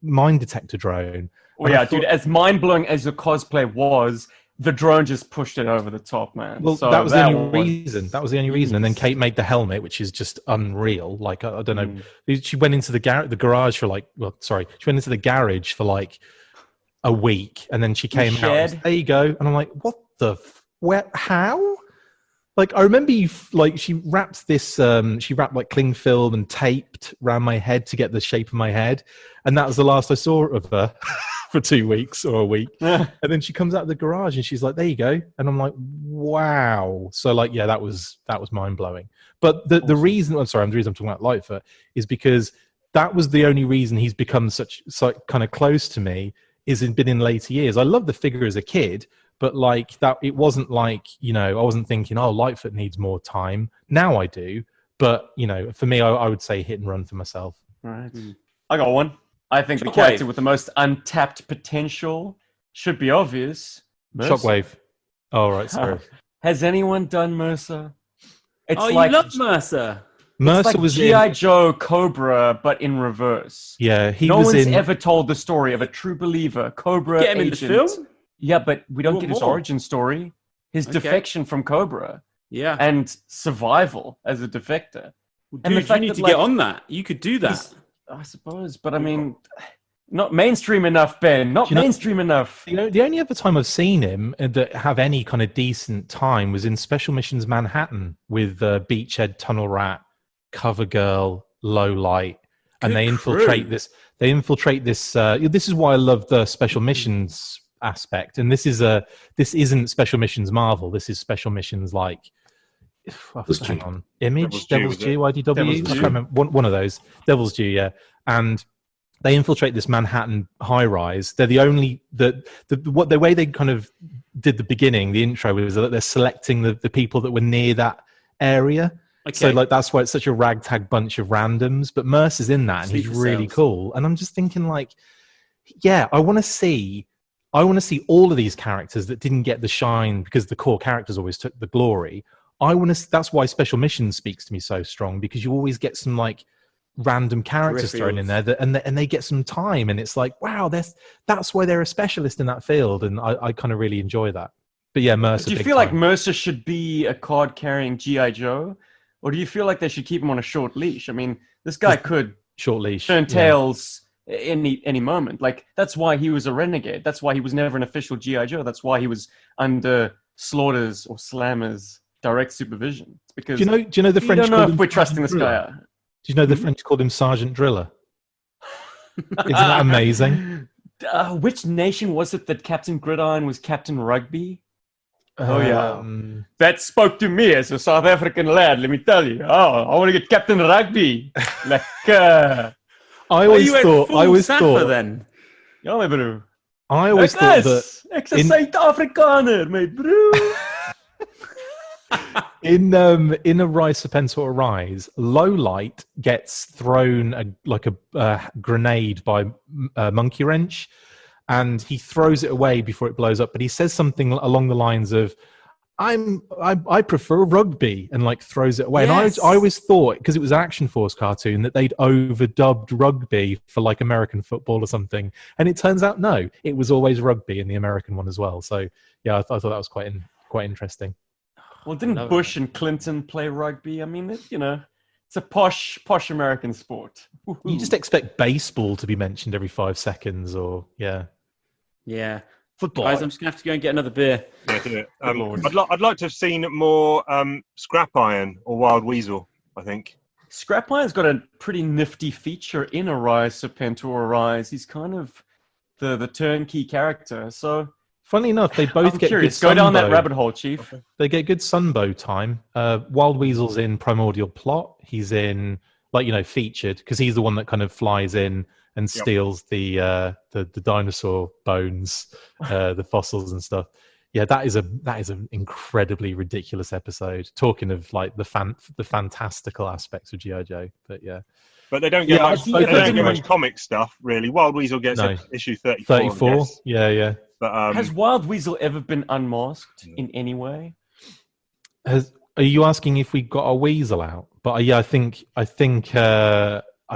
mine detector drone. Oh yeah, dude! As mind blowing as the cosplay was, the drone just pushed it over the top, man. Well, So that was the only reason. That was the only reason. And then Kate made the helmet, which is just unreal. Like I don't know. She went into the garage for like. Well, sorry, she went into the garage for like a week, and then she came out. And said, there you go. And I'm like, what the? Where? How? Like I remember you. Like she wrapped this. She wrapped like cling film and taped around my head to get the shape of my head, and that was the last I saw of her for 2 weeks or a week. And then she comes out of the garage and she's like, "There you go." And I'm like, "Wow!" So like, yeah, that was mind blowing. But the reason I'm talking about Lightfoot is because that was the only reason he's become such kind of close to me. Is been in later years. I loved the figure as a kid, but like that, it wasn't like, you know, I wasn't thinking, oh, Lightfoot needs more time. Now I do, but you know, for me, I would say hit and run for myself. Right. I got one. I think the character with the most untapped potential should be obvious. Mercer. Shockwave. Oh, right, sorry. Has anyone done Mercer? It's you love Mercer. Mercer like was G.I. Joe Cobra, but in reverse. Yeah, no one's ever told the story of a true believer, Cobra Get him agent. in the film? Yeah, but we don't get his origin story. His defection from Cobra. Yeah. And survival as a defector. Well, and dude, the fact you need that, to get on that. You could do that. I suppose, but I mean, not mainstream enough, Ben. Not mainstream enough. You know, the only other time I've seen him that have any kind of decent time was in Special Missions Manhattan with Beachhead, Tunnel Rat, Cover Girl, Low Light, and they infiltrate this. They infiltrate this. This is why I love the Special Missions aspect. And this isn't Special Missions Marvel. This is Special Missions like hang on, Image, Devil's Due, IDW. I can't remember one of those. Devil's Due, yeah. And they infiltrate this Manhattan high rise. They're the only the way they kind of did the beginning, the intro was that they're selecting the people that were near that area. Okay. So like that's why it's such a ragtag bunch of randoms. But Mercer's in that, and he's really cool. And I'm just thinking like, yeah, I want to see all of these characters that didn't get the shine because the core characters always took the glory. That's why Special Missions speaks to me so strong, because you always get some like random characters thrown in there and they get some time, and it's like, wow, that's why they're a specialist in that field, and I kind of really enjoy that. But yeah, Mercer. Do you feel like Mercer should be a card-carrying G.I. Joe? Or do you feel like they should keep him on a short leash? I mean, this guy could short leash turn tails any moment. Like, that's why he was a renegade. That's why he was never an official G.I. Joe. That's why he was under Slaughter's or Slammer's direct supervision. It's because do you know the French? I don't know if we're trusting this guy. Do you know the French called him Sergeant Driller? Isn't that amazing? Which nation was it that Captain Gridiron was Captain Rugby? Oh yeah, that spoke to me as a South African lad. Let me tell you. Oh, I want to get Captain Rugby. Like, I always thought. Then, ja, my bro. I always thought that Ek's 'n Suid-Afrikaner, my bro. In a Rise Serpentor Arise, Low Light gets thrown a grenade by Monkey Wrench, and he throws it away before it blows up. But he says something along the lines of, "I prefer rugby," and like throws it away. Yes. And I always thought, because it was an Action Force cartoon, that they'd overdubbed rugby for like American football or something. And it turns out no, it was always rugby in the American one as well. So yeah, I thought that was quite interesting. Well, didn't Bush and Clinton play rugby? I mean, it's a posh American sport. Woo-hoo. You just expect baseball to be mentioned every 5 seconds, or Yeah. Football. Guys, I'm just going to have to go and get another beer. Yeah, do it. I'd like to have seen more Scrap Iron or Wild Weasel, I think. Scrap Iron's got a pretty nifty feature in Arise, Serpentor Arise. He's kind of the turnkey character. So, funnily enough, they both I'm get curious. good Go down that sunbow. rabbit hole, Chief. Okay. They get good sunbow time. Wild Weasel's in Primordial Plot. He's in featured because he's the one that kind of flies in and steals the dinosaur bones, the fossils and stuff. Yeah, that is an incredibly ridiculous episode. Talking of like the fantastical aspects of G.I. Joe, but yeah. But they don't get much comic stuff, really. Wild Weasel gets issue 34. 34? Yeah. But, has Wild Weasel ever been unmasked in any way? Are you asking if we got a weasel out? But I think I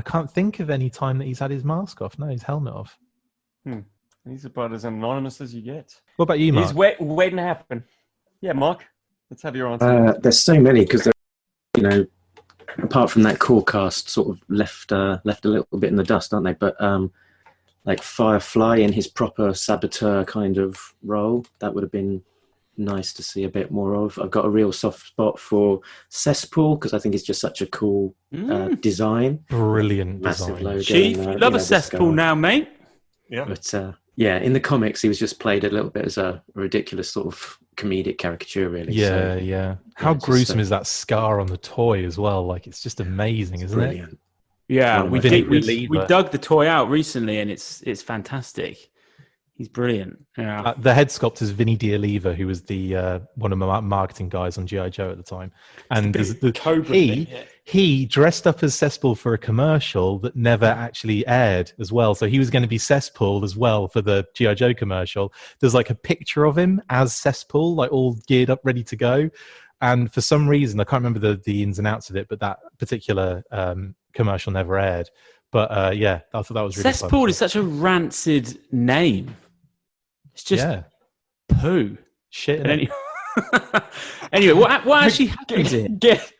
can't think of any time that he's had his mask off. No, his helmet off. He's about as anonymous as you get. What about you, Mark? He's waiting to happen. Yeah, Mark, let's have your answer. There's so many because apart from that core cast, sort of left a little bit in the dust, aren't they? But like Firefly in his proper saboteur kind of role, that would have been nice to see a bit more of. I've got a real soft spot for Cesspool because I think it's just such a cool design. Brilliant massive design. logo. Chief, you love a cesspool now, mate. Yeah. But in the comics, he was just played a little bit as a ridiculous sort of comedic caricature, really. Yeah. How gruesome is that scar on the toy as well? Like, it's just amazing, isn't brilliant. it? Yeah, we dug the toy out recently, and it's fantastic. He's brilliant. Yeah. The head sculpt is Vinny D'Oliva, who was the one of my marketing guys on G.I. Joe at the time. And he dressed up as Cesspool for a commercial that never actually aired as well. So he was going to be Cesspool as well for the G.I. Joe commercial. There's like a picture of him as Cesspool, like all geared up, ready to go. And for some reason, I can't remember the ins and outs of it, but that particular commercial never aired. But I thought that was really Cesspool is such a rancid name. It's just poo. Shit. Anyway, what actually happened here?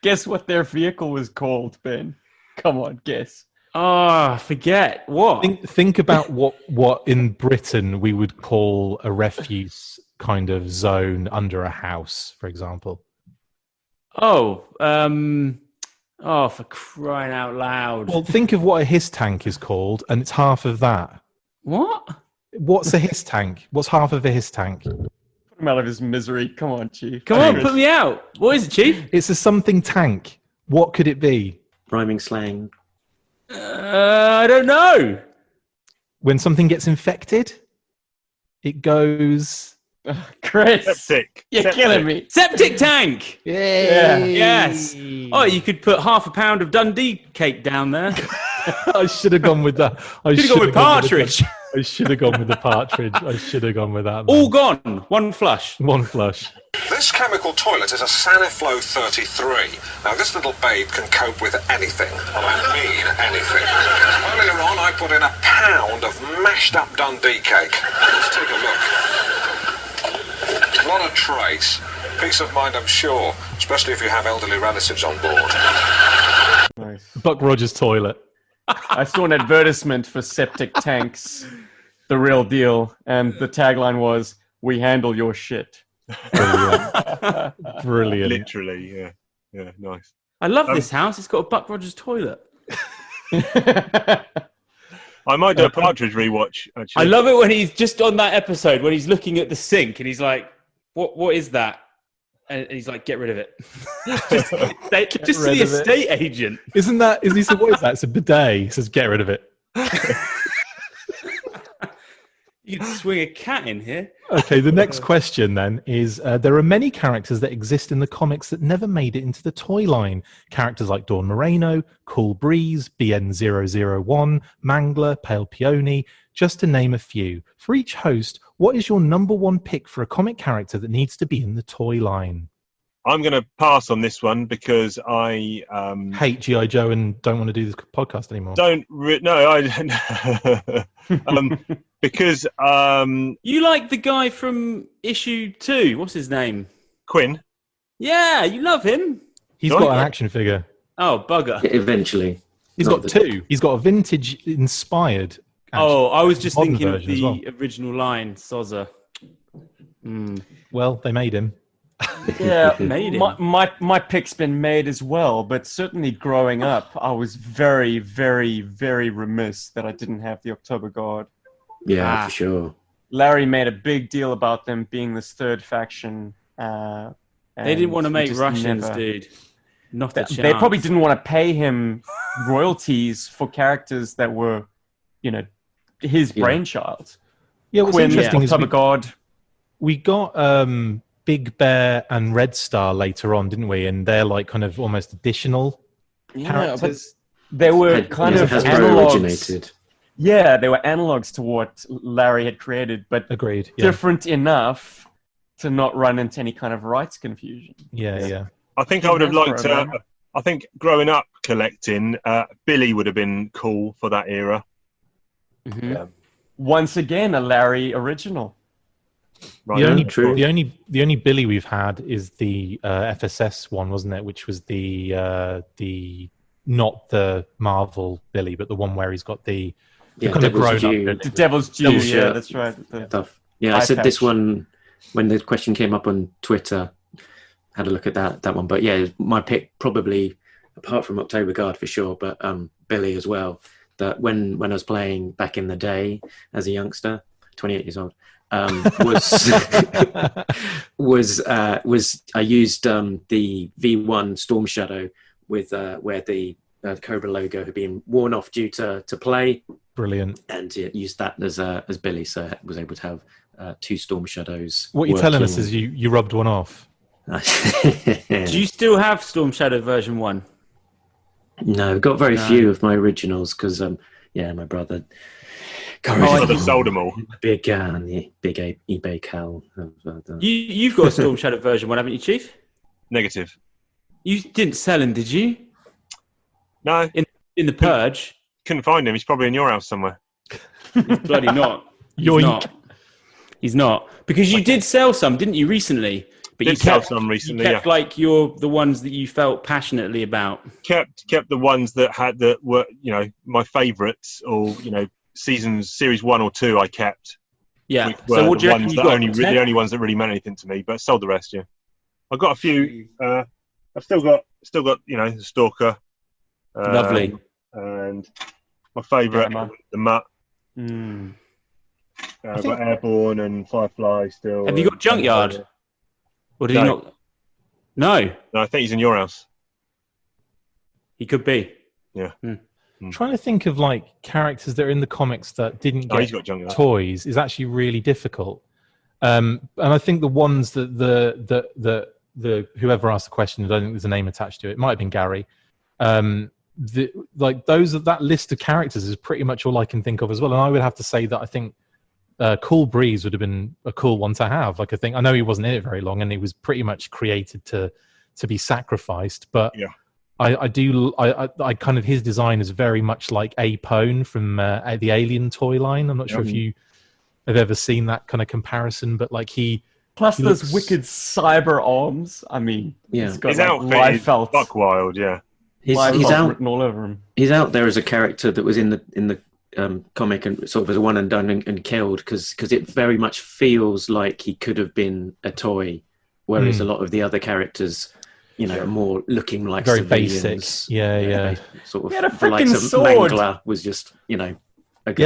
Guess what their vehicle was called, Ben? Come on, guess. Oh, forget. What? Think about what in Britain we would call a refuse kind of zone under a house, for example. Oh, for crying out loud. Well, think of what a hiss tank is called, and it's half of that. What? What's a hiss tank? What's half of a hiss tank? Put him out of his misery. Come on, Chief. Come on, put me out. What is it, Chief? It's a something tank. What could it be? Rhyming slang. I don't know. When something gets infected, it goes... Chris, Septic. You're killing me. Septic tank. Yeah. Yes. Oh, you could put half a pound of Dundee cake down there. I should have gone with that. I should have gone with Partridge. I should have gone with the Partridge. I should have gone with that. All gone. One flush. One flush. This chemical toilet is a Saniflow 33. Now, this little babe can cope with anything. Well, I mean anything. Earlier on, I put in a pound of mashed up Dundee cake. Let's take a look. Not a trace. Peace of mind, I'm sure, especially if you have elderly relatives on board. Nice. Buck Rogers toilet. I saw an advertisement for septic tanks, the real deal, and the tagline was, "We handle your shit." Brilliant. Brilliant. Literally, yeah, nice. I love this house. It's got a Buck Rogers toilet. I might do a Partridge rewatch, actually. I love it when he's just on that episode when he's looking at the sink and he's like, "What is that?" And he's like, "Get rid of it." just to the estate agent. Isn't that? Is he said, "What is that?" It's a bidet. He says, "Get rid of it." You could swing a cat in here. Okay, the next question then is, there are many characters that exist in the comics that never made it into the toy line. Characters like Dawn Moreno, Cool Breeze, BN001, Mangler, Pale Peony, just to name a few. For each host, what is your number one pick for a comic character that needs to be in the toy line? I'm going to pass on this one because I hate G.I. Joe and don't want to do this podcast anymore. Because you like the guy from issue 2. What's his name? Quinn. Yeah, you love him. He's got an action figure. Oh, bugger. Eventually. He's got two. He's got a vintage inspired. Oh, I was just modern thinking of version as the well. original line, Sozza. Well, they made him. Yeah, Made him. my pick's been made as well, but certainly growing up, I was very, very, very remiss that I didn't have the October Guard. Yeah, for sure. Larry made a big deal about them being this third faction. They didn't want to make Russians, dude. Not a chance. They probably didn't want to pay him royalties for characters that were, his brainchild. Yeah, what's interesting is October Guard. we got Big Bear and Red Star later on, didn't we? And they're like kind of almost additional characters. But they were kind of Hasbro analogs. originated. Yeah, they were analogs to what Larry had created, but agreed, different enough to not run into any kind of rights confusion. Yeah. I think I would have liked to. I think growing up collecting, Billy would have been cool for that era. Mm-hmm. Once again, a Larry original. Right. The only Billy we've had is the FSS one, wasn't it? Which was the not the Marvel Billy, but the one where he's got the kind of grown up. The Devil's Due. Yeah, that's right. Yeah, I said this one when the question came up on Twitter. Had a look at that one, but yeah, my pick probably, apart from October Guard for sure, but Billy as well. That when I was playing back in the day as a youngster, 28 years old, was I used the V1 Storm Shadow with where the Cobra logo had been worn off due to play. Brilliant. And used that as Billy, so I was able to have two Storm Shadows. What you're telling us is you rubbed one off. Do you still have Storm Shadow version 1? No, I've got very few of my originals because my brother sold them all. Big eBay Cal. You've got a Storm Shadow version 1, haven't you, Chief? Negative. You didn't sell him, did you? No. In the Purge? Couldn't find him. He's probably in your house somewhere. He's bloody not. He's not. Because you did sell some, didn't you, recently? But you kept some recently. You kept like the ones that you felt passionately about. Kept the ones that were my favourites, or series 1 or 2. I kept. Yeah. So what do you reckon you got? The only ones that really meant anything to me, but sold the rest. Yeah. I've got a few. I've still got the Stalker. Lovely. And my favourite, the Mutt. I've got Airborne and Firefly still. Have you got Junkyard? Or did he not? No. No, I think he's in your house. He could be. Yeah. Trying to think of like characters that are in the comics that didn't get he's got Junkyard. toys is actually really difficult. And I think the ones that the whoever asked the question, I don't think there's a name attached to it. It might have been Gary. That list of characters is pretty much all I can think of as well. And I would have to say that I think Cool Breeze would have been a cool one to have. Like I know he wasn't in it very long, and he was pretty much created to be sacrificed. But yeah. I kind of his design is very much like Apone from the Alien toy line. I'm not sure if you have ever seen that kind of comparison, but like plus those wicked cyber arms. I mean, he's got his outfit is buck wild. Yeah, he's out written all over him. He's out there as a character that was in the comic and sort of as a one and done and killed because it very much feels like he could have been a toy, whereas a lot of the other characters, are more looking like very civilians. basic. Yeah. Sort of he had a the likes freaking of sword. Mangler was just a guy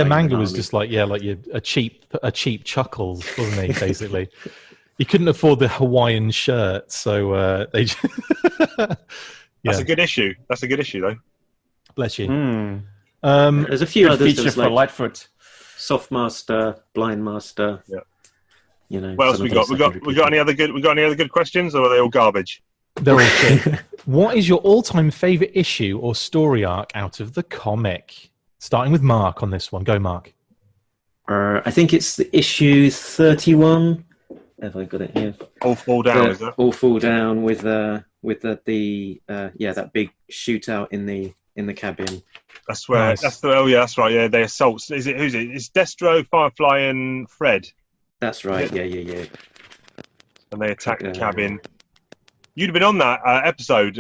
Mangler was army. just like a cheap Chuckles, wasn't he? Basically, he couldn't afford the Hawaiian shirt, so they. That's a good issue. That's a good issue, though. Bless you. There's a few others. Feature for Lightfoot, Soft Master, Blind Master. Yeah. What else we got? We got any other good questions, or are they all garbage? They're all shit. What is your all-time favorite issue or story arc out of the comic? Starting with Mark on this one. Go, Mark. I think it's the issue 31. Have I got it here? All Fall Down, is it? All Fall Down with that big shootout in the cabin. That's where. Nice. That's right. Yeah, they assault. Who's it? It's Destro, Firefly, and Fred. That's right. Yeah. And they attack the cabin. You'd have been on that episode,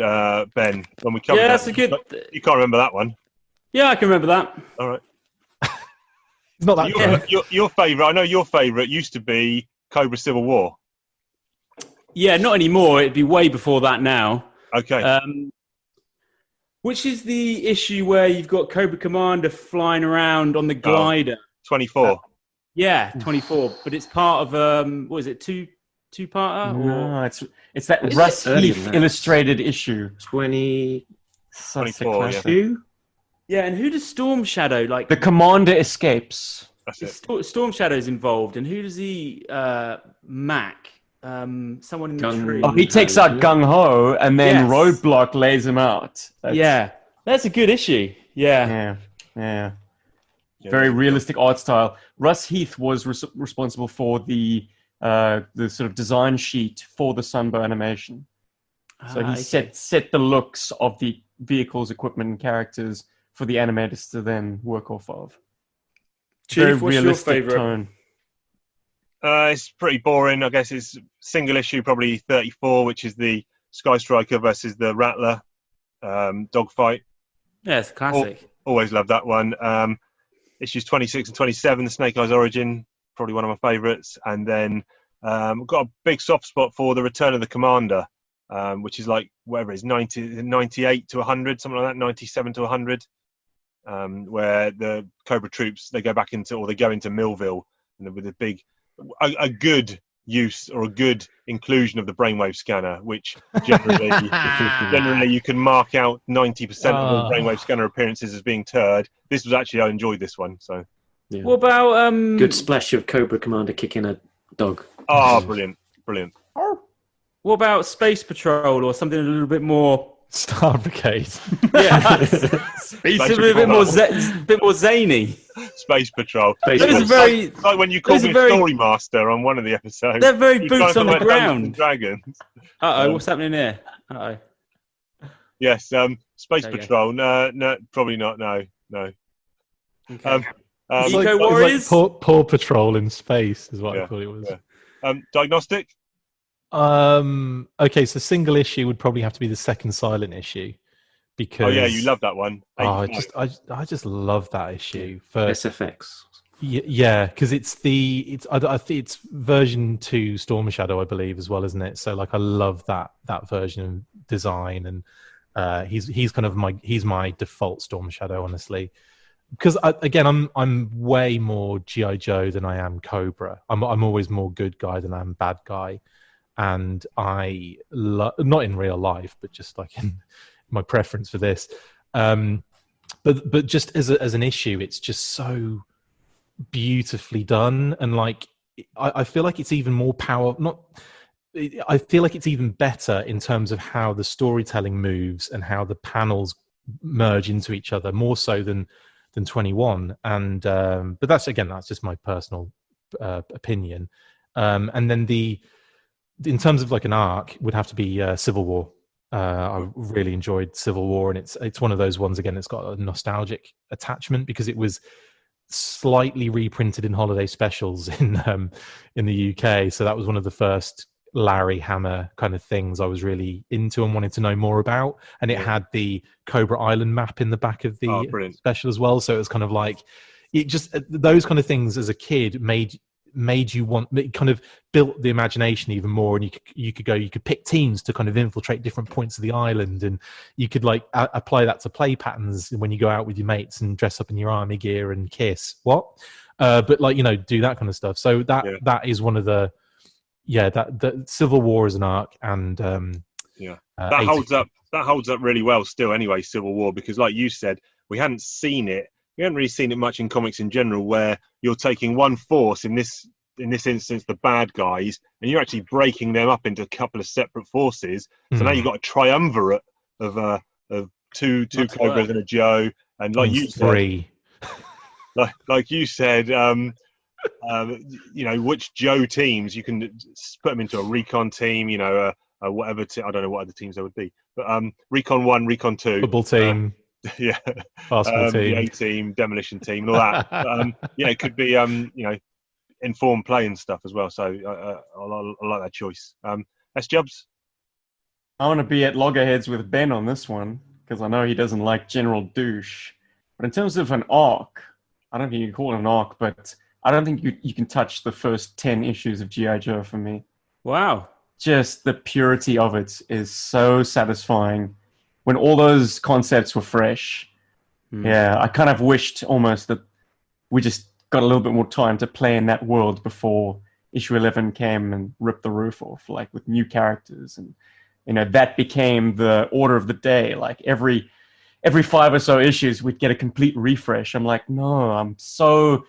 Ben, when we covered Yeah, that. that's a good. You can't remember that one. Yeah, I can remember that. All right. It's not that Your favourite, I know your favourite used to be Cobra Civil War. Yeah, not anymore. It'd be way before that now. Okay. Which is the issue where you've got Cobra Commander flying around on the glider? 24. Yeah, 24. But it's part of what is it? Two-parter? No, it's that Russ Heath illustrated issue. 24. Yeah, and who does Storm Shadow like? The Commander escapes. That's it. Storm Shadow's involved, and who does he Mac? Someone in the tree. Oh, he takes out Gung Ho, and then Yes. Roadblock lays him out. That's a good issue. Yeah. Very realistic art style. Russ Heath was responsible for the sort of design sheet for the Sunbow animation. So he set the looks of the vehicles, equipment, and characters for the animators to then work off of. Chief, Very what's your realistic favourite? tone. It's pretty boring. I guess it's single issue, probably 34, which is the Sky Striker versus the Rattler dogfight. Yeah, it's a classic. Always loved that one. Issues 26 and 27, the Snake Eyes Origin, probably one of my favourites. And then got a big soft spot for the Return of the Commander, which is like whatever it is, 98 to 100, something like that, 97 to 100, where the Cobra troops, they go into Millville, and with a big, a good use or a good inclusion of the brainwave scanner, which generally you can mark out 90% of all brainwave scanner appearances as being turd. This was actually, I enjoyed this one. So, Yeah. What about Good splash of Cobra Commander kicking a dog. Oh, brilliant. What about Space Patrol or something a little bit more? Star Brigade. Yeah, a bit more zany. Space Patrol. It's like when you called me a story master on one of the episodes. They're very You boots kind on of the like Dungeons and ground. Dragons. What's happening here? Yes, Space There you Patrol. No, probably not. No. Okay. It's Eco like Warriors? Paw Patrol in space is what I thought it was. Diagnostic. Okay, so single issue would probably have to be the second silent issue because you love that one. I just love that issue for SFX. Yeah, because I think it's version 2 Storm Shadow, I believe, as well, isn't it? So like I love that version of design, and he's kind of my default Storm Shadow, honestly. Because I'm way more G.I. Joe than I am Cobra. I'm always more good guy than I am bad guy. And I not in real life, but just like in my preference for this. But just as an issue, it's just so beautifully done, and like I feel like it's even more I feel like it's even better in terms of how the storytelling moves and how the panels merge into each other, more so than 21. And but that's just my personal opinion. And then in terms of like an arc, would have to be Civil War. I really enjoyed Civil War, and it's one of those ones again. It's got a nostalgic attachment because it was slightly reprinted in holiday specials in the UK. So that was one of the first Larry Hammer kind of things I was really into and wanted to know more about. And it had the Cobra Island map in the back of the special as well. So it was kind of like those kind of things as a kid made you want, it kind of built the imagination even more, and you could pick teams to kind of infiltrate different points of the island, and you could like apply that to play patterns when you go out with your mates and dress up in your army gear and kiss but like do that kind of stuff. So that is one of the that Civil War is an arc, and that holds up really well still anyway, Civil War, because like you said, we hadn't really seen it much in comics in general, where you're taking one force, in this instance the bad guys, and you're actually breaking them up into a couple of separate forces. So now you've got a triumvirate of two Cobras and a Joe, and like you said, like you said, which Joe teams you can put them into a recon team, whatever. I don't know what other teams there would be, but Recon 1, Recon 2, football team. Basketball team, the A-team, demolition team, and all that. But, it could be informed play and stuff as well. So I like that choice. S Jubs. I want to be at loggerheads with Ben on this one because I know he doesn't like General Douche. But in terms of an arc, I don't think you can call it an arc, but I don't think you can touch the first 10 issues of G.I. Joe for me. Wow. Just the purity of it is so satisfying. When all those concepts were fresh, yeah, I kind of wished almost that we just got a little bit more time to play in that world before issue 11 came and ripped the roof off, like with new characters. And, you know, that became the order of the day. Like every 5 or so issues, we'd get a complete refresh. I'm like, no, I'm so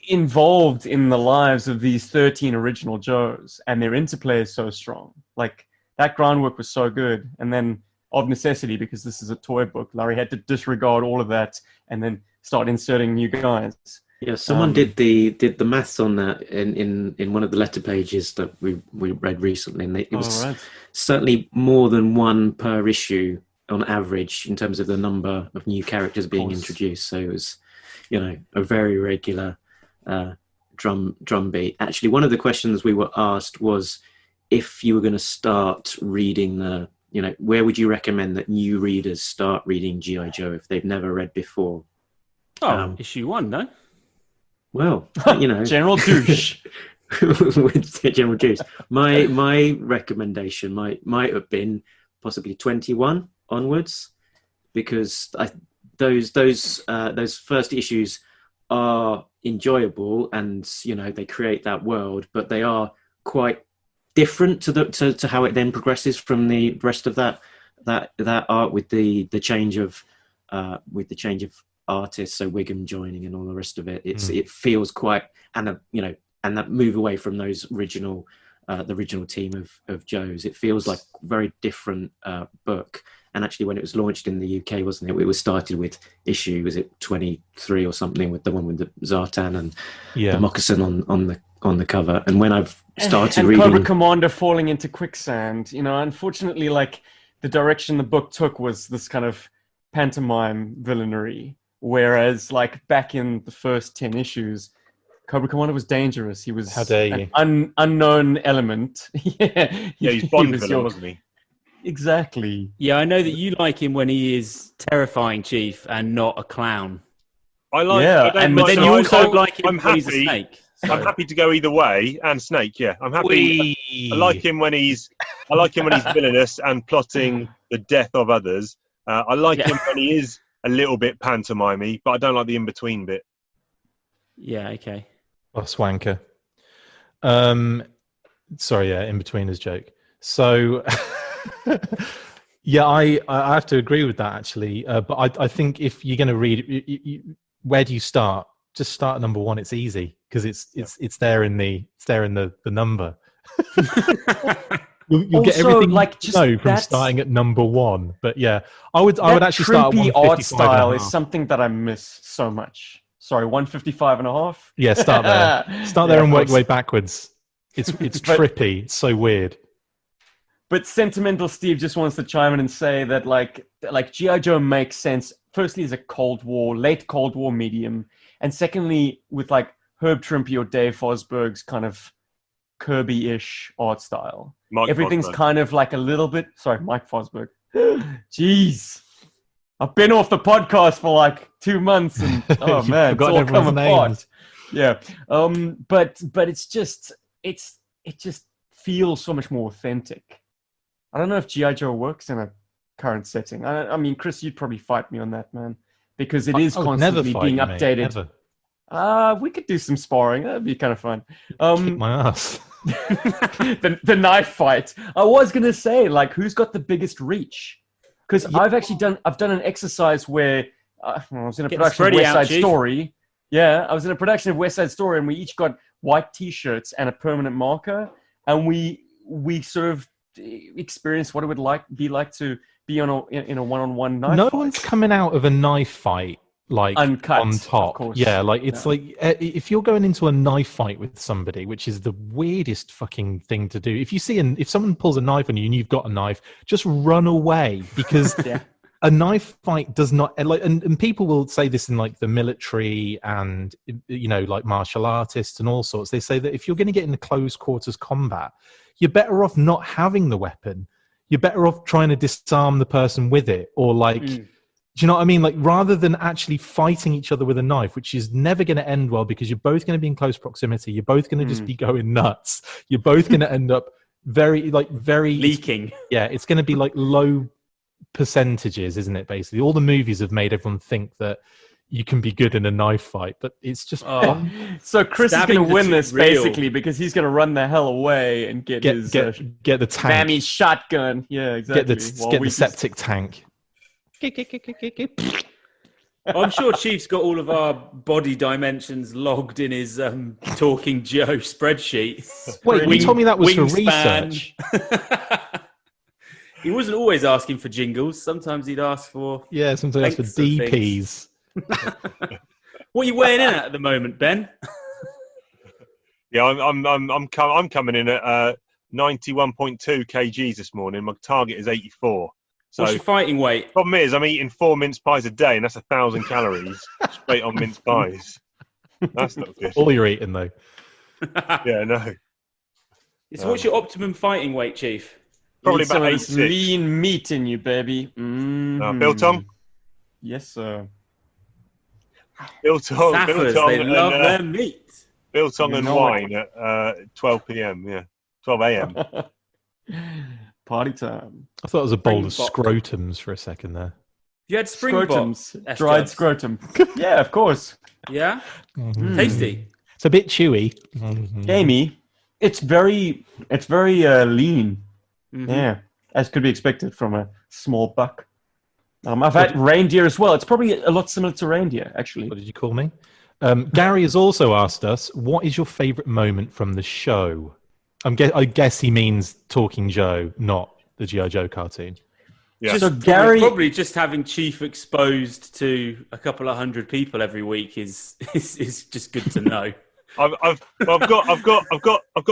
involved in the lives of these 13 original Joes, and their interplay is so strong. Like, that groundwork was so good. And then, of necessity, because this is a toy book, Larry had to disregard all of that and then start inserting new guys. Yeah, someone did the maths on that in one of the letter pages that we read recently, and it was certainly more than one per issue on average in terms of the number of new characters being introduced. So it was, you know, a very regular drum beat. Actually, one of the questions we were asked was if you were going to start reading where would you recommend that new readers start reading G.I. Joe if they've never read before? Issue 1, no? Well, you know, General Douche. with General Douche. My recommendation might have been possibly 21 onwards, because those first issues are enjoyable, and you know they create that world, but they are quite different to how it then progresses from the rest of that art with the change of artists, so Wiggum joining and all the rest of it. It feels quite and that move away from those original the original team of Joes. It feels like a very different book. And actually, when it was launched in the UK, wasn't it? It was started with issue, was it 23 or something, with the one with the Zartan and the moccasin on the cover. And when I've started reading, Cobra Commander falling into quicksand, you know, unfortunately, like the direction the book took was this kind of pantomime villainy, whereas like back in the first 10 issues, Cobra Commander was dangerous. He was an unknown element. He's Bond villain, wasn't he? Exactly. Yeah, I know that you like him when he is terrifying, Chief, and not a clown. I like. Yeah, but then you also like him when he's a snake. So. I'm happy to go either way, and Snake. Yeah, I'm happy. I like him when he's villainous and plotting the death of others. I like him when he is a little bit pantomimey, but I don't like the in between bit. Yeah. Okay. Oh, swanker. Sorry. Yeah, in between is joke. So. Yeah, I have to agree with that actually. But I think if you're going to read, where do you start? Just start at number 1. It's easy because it's there in the number. You'll also, get everything like, you know from starting at number 1. But yeah, I would actually start at 155 art style is something that I miss so much. Sorry, 155 and a half. Yeah, start there. Start there and work your way backwards. It's trippy. It's so weird. But Sentimental Steve just wants to chime in and say that like G.I. Joe makes sense, firstly as a late Cold War medium, and secondly with like Herb Trimpe or Dave Fosberg's kind of Kirby-ish art style. Everything's kind of like a little bit... Sorry, Mike Fosberg. Jeez. I've been off the podcast for like 2 months and oh man, it's all come apart. Yeah. But it's just... It just feels so much more authentic. I don't know if G.I. Joe works in a current setting. I mean, Chris, you'd probably fight me on that, man. Because it is constantly being updated. We could do some sparring. That'd be kind of fun. Kick my ass. the knife fight. I was going to say, like, who's got the biggest reach? Because I've done an exercise where I was in a production of West Side Story. Yeah, I was in a production of West Side Story, and we each got white T-shirts and a permanent marker. And we sort of experience what it would be like to be in a one-on-one knife fight. One's coming out of a knife fight like uncut, on top. Yeah, like it's like if you're going into a knife fight with somebody, which is the weirdest fucking thing to do. If someone pulls a knife on you and you've got a knife, just run away because a knife fight does not like. And people will say this in like the military and you know like martial artists and all sorts. They say that if you're going to get into close quarters combat, you're better off not having the weapon. you're better off trying to disarm the person with it, or like, do you know what I mean? Like, rather than actually fighting each other with a knife, which is never going to end well because you're both going to be in close proximity. You're both going to just be going nuts. You're both going to end up very leaking. It's going to be like low percentages, isn't it? Basically, all the movies have made everyone think that you can be good in a knife fight, but it's just So Chris is going to win this real. basically because he's going to run the hell away and get the tank, Mammy shotgun. Yeah, exactly. Get the septic tank. I'm sure Chief's got all of our body dimensions logged in his Talking Joe spreadsheet. Wait, you told me that was for research. He wasn't always asking for jingles. Sometimes he'd ask for sometimes for DPs. What are you weighing in at the moment, Ben? Yeah, I'm coming in at 91.2 kgs this morning. My target is 84. So what's your fighting weight? Problem is, I'm eating 4 mince pies a day, and that's 1,000 calories straight on mince pies. That's not good. All you're eating, though. Yeah, no. So what's your optimum fighting weight, Chief? Probably some about of this 86. lean meat in you, baby. Biltong? Yes, sir. Biltong. Staffers, Biltong they love and, their meat. Biltong and wine at 12 p.m. Yeah, 12 a.m. Party time. I thought it was a bowl of Springbok. scrotums for a second there. You had Scrotums, dried scrotum. Yeah, of course. Yeah, tasty. It's a bit chewy. Gamey. It's very lean. Yeah, as could be expected from a small buck. I've had reindeer as well. It's probably a lot similar to reindeer, actually. What did you call me? Gary has also asked us, what is your favourite moment from the show? I guess he means Talking Joe, not the G.I. Joe cartoon. Yeah. So Gary, probably just having Chief exposed to a couple of hundred people every week is just good to know. I've got a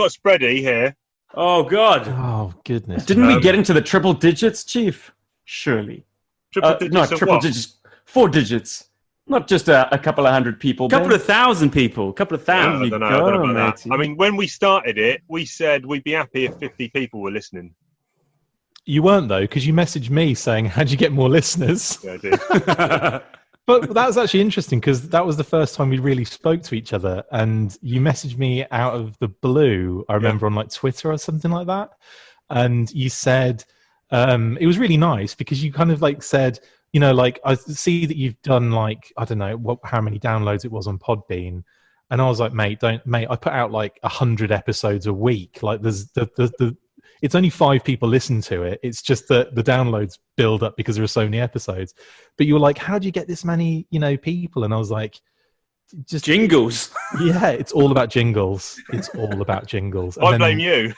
spready here. Oh God! Oh goodness! Didn't we get into the triple digits, Chief? Surely. Triple digits? No, triple digits. 4 digits. Not just a couple of hundred people. A couple of thousand people. A couple of thousand. I don't know about that. I mean, when we started it, we said we'd be happy if 50 people were listening. You weren't, though, because you messaged me saying, how'd you get more listeners? Yeah, I did. But that was actually interesting because that was the first time we really spoke to each other. And you messaged me out of the blue, I remember, on like Twitter or something like that. And you said, it was really nice because you kind of like said, you know, like, I see that you've done like, I don't know how many downloads it was on Podbean. And I was like, mate, I put out like 100 episodes a week. Like there's it's only 5 people listen to it. It's just that the downloads build up because there are so many episodes. But you were like, how do you get this many, people? And I was like, just jingles. Yeah, it's all about jingles. It's all about jingles. And I blame you.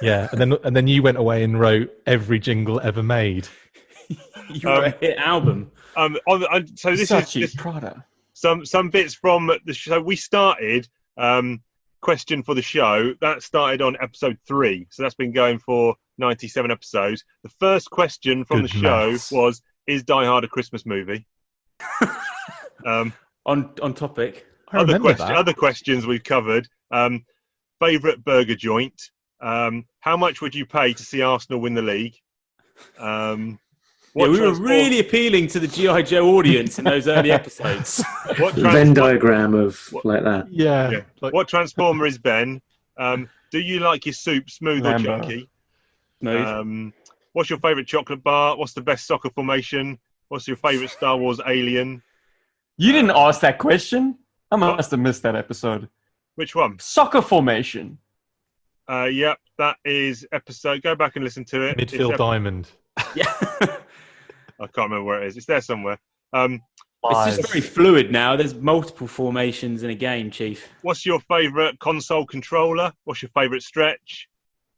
Yeah, and then you went away and wrote every jingle ever made. You wrote a hit album. So this is Prada. Some bits from the show. We started question for the show that started on episode 3, so that's been going for 97 episodes. The first question from the show was, "Is Die Hard a Christmas movie?" On topic. Other questions we've covered. Favorite burger joint. How much would you pay to see Arsenal win the league? We were really appealing to the G.I. Joe audience in those early episodes. Venn diagram of like that. Yeah. What Transformer is Ben? Do you like your soup smooth or chunky? Smooth. What's your favourite chocolate bar? What's the best soccer formation? What's your favourite Star Wars alien? You didn't ask that question. I must have missed that episode. Which one? Soccer formation. Yep, that is episode. Go back and listen to it. Midfield diamond. Yeah. I can't remember where it is. It's there somewhere. It's just very fluid now. There's multiple formations in a game, Chief. What's your favourite console controller? What's your favourite stretch?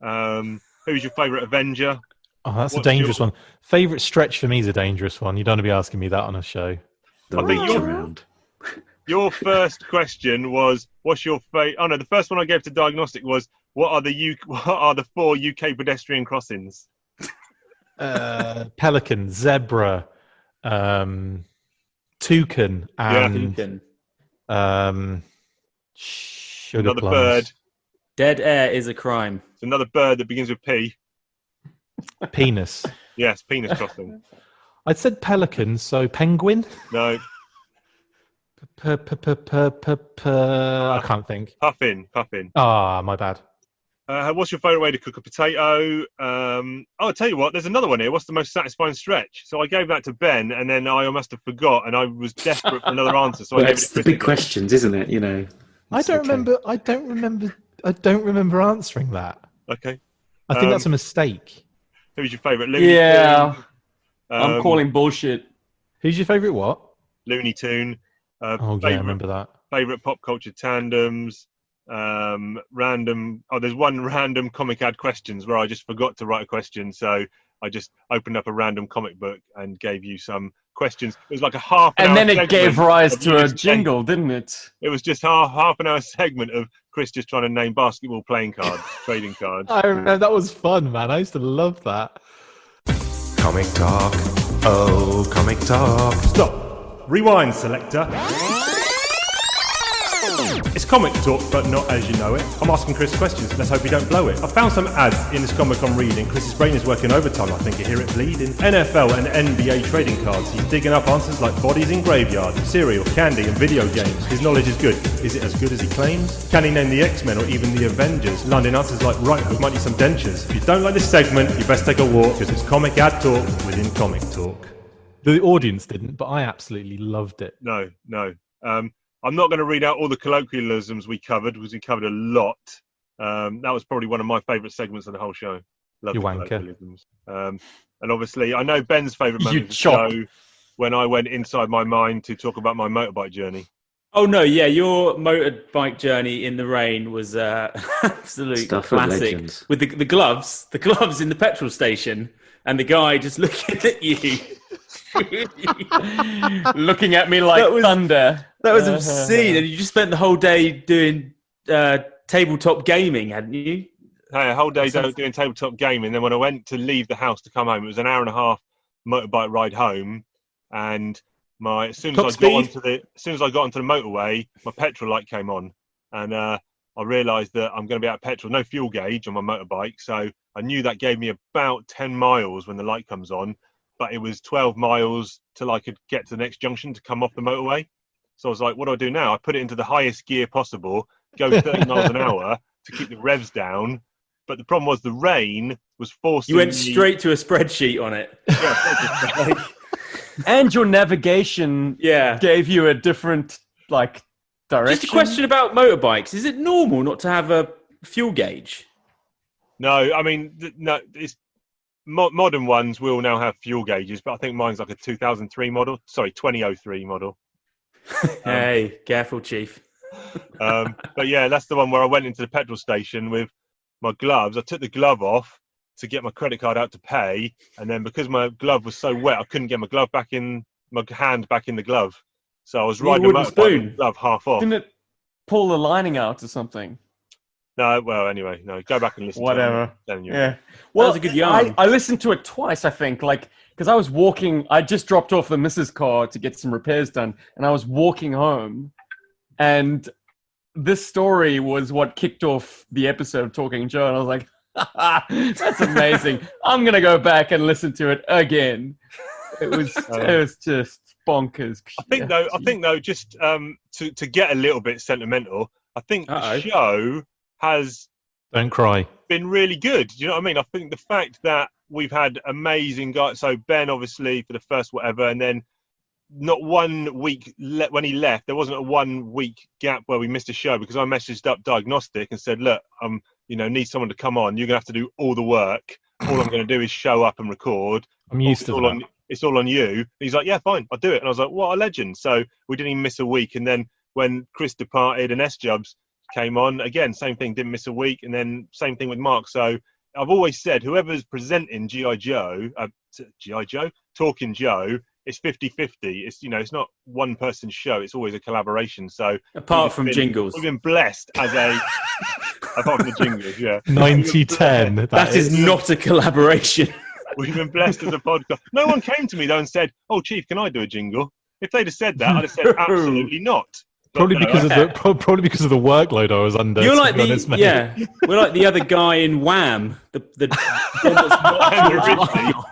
Who's your favourite Avenger? Oh, that's a dangerous one. Favourite stretch for me is a dangerous one. You don't want to be asking me that on a show. I think your first question was, what's your favourite... Oh, no, the first one I gave to Diagnostic was, what are the 4 UK pedestrian crossings? Pelican, zebra, toucan, and sugar another plums. bird. Dead air is a crime. It's another bird that begins with P. Penis. Yes, penis crossing. I said pelican, so penguin? No. I can't think. Puffin. Ah, my bad. What's your favourite way to cook a potato? I'll tell you what, there's another one here. What's the most satisfying stretch? So I gave that to Ben, and then I must have forgot, and I was desperate for another answer. So I gave it to It's Chris the big again. questions, isn't it? You know. I don't remember answering that. Okay. I think that's a mistake. Who's your favourite? Yeah. Tune? I'm calling bullshit. Who's your favourite what? Looney Tune. I remember that. Favourite pop culture tandems. Random. Oh, there's one random comic ad questions where I just forgot to write a question, so I just opened up a random comic book and gave you some questions. It was like a half an hour And then it gave rise to a jingle, didn't it? It was just half an hour segment of Chris just trying to name basketball playing cards, trading cards. I remember that was fun, man. I used to love that. Comic talk. Oh, comic talk. Stop. Rewind, selector. It's comic talk, but not as you know it. I'm asking Chris questions. Let's hope we don't blow it. I found some ads in this comic I'm reading. Chris's brain is working overtime. I think you hear it bleeding. NFL and NBA trading cards. He's digging up answers like bodies in graveyards, cereal, candy, and video games. His knowledge is good. Is it as good as he claims? Can he name the X-Men or even the Avengers? Landing answers like right hook might need some dentures. If you don't like this segment, you best take a walk because it's comic ad talk within comic talk. The audience didn't, but I absolutely loved it. No. I'm not going to read out all the colloquialisms we covered because we covered a lot. That was probably one of my favourite segments of the whole show. Love You the wanker. colloquialisms. And obviously, I know Ben's favourite moment of the show when I went inside my mind to talk about my motorbike journey. Oh no, yeah, your motorbike journey in the rain was absolute Stuff of classic. legends. With the gloves in the petrol station, and the guy just looking at you, looking at me like thunder. That was obscene, and you just spent the whole day doing tabletop gaming, hadn't you? Hey, a whole day doing tabletop gaming. Then when I went to leave the house to come home, it was an hour and a half motorbike ride home, and as soon as I got onto the motorway, my petrol light came on, and I realised that I'm going to be out of petrol, no fuel gauge on my motorbike. So I knew that gave me about 10 miles when the light comes on, but it was 12 miles till I could get to the next junction to come off the motorway. So I was like, what do I do now? I put it into the highest gear possible, go 30 miles an hour to keep the revs down. But the problem was the rain was forcing You went straight to a spreadsheet on it. Yeah, and your navigation gave you a different direction. Just a question about motorbikes. Is it normal not to have a fuel gauge? No, I mean, it's modern ones will now have fuel gauges, but I think mine's like a 2003 model. Sorry, 2003 model. Hey, careful, Chief. But yeah, that's the one where I went into the petrol station with my gloves. I took the glove off to get my credit card out to pay, and then because my glove was so wet, I couldn't get my hand back in the glove. So I was riding a motorbike with the glove half off. Didn't it pull the lining out or something? No, well, anyway, no. Go back and listen. Whatever. To it. Yeah. Well, that was a good yarn. I listened to it twice, I think, because I was walking. I just dropped off the missus' car to get some repairs done, and I was walking home, and this story was what kicked off the episode of Talking Joe, and I was like, that's amazing. I'm gonna go back and listen to it again. It was just bonkers. I think though, just to get a little bit sentimental, I think the show has Don't cry. been really good. Do you know what I mean? I think the fact that we've had amazing guys. So Ben, obviously, for the first whatever, and then not 1 week when he left, there wasn't a 1 week gap where we missed a show because I messaged up Diagnostic and said, look, need someone to come on. You're gonna have to do all the work. All I'm going to do is show up and record. I'm used to that. It's all on you. And he's like, yeah, fine, I'll do it. And I was like, what a legend. So we didn't even miss a week. And then when Chris departed and S-Jubs came on, again, same thing, didn't miss a week. And then same thing with Mark. So I've always said, whoever's presenting Talking Joe, it's 50-50. It's not one person's show. It's always a collaboration. So apart from jingles, we've been blessed as a... apart from the jingles, yeah. 90-10. That is not a collaboration. We've been blessed as a podcast. No one came to me though and said, "Oh, Chief, can I do a jingle?" If they'd have said that, I'd have said, "Absolutely not." Probably because of the workload I was under. You're to like be honest, mate. we're like the other guy in Wham, the one that's not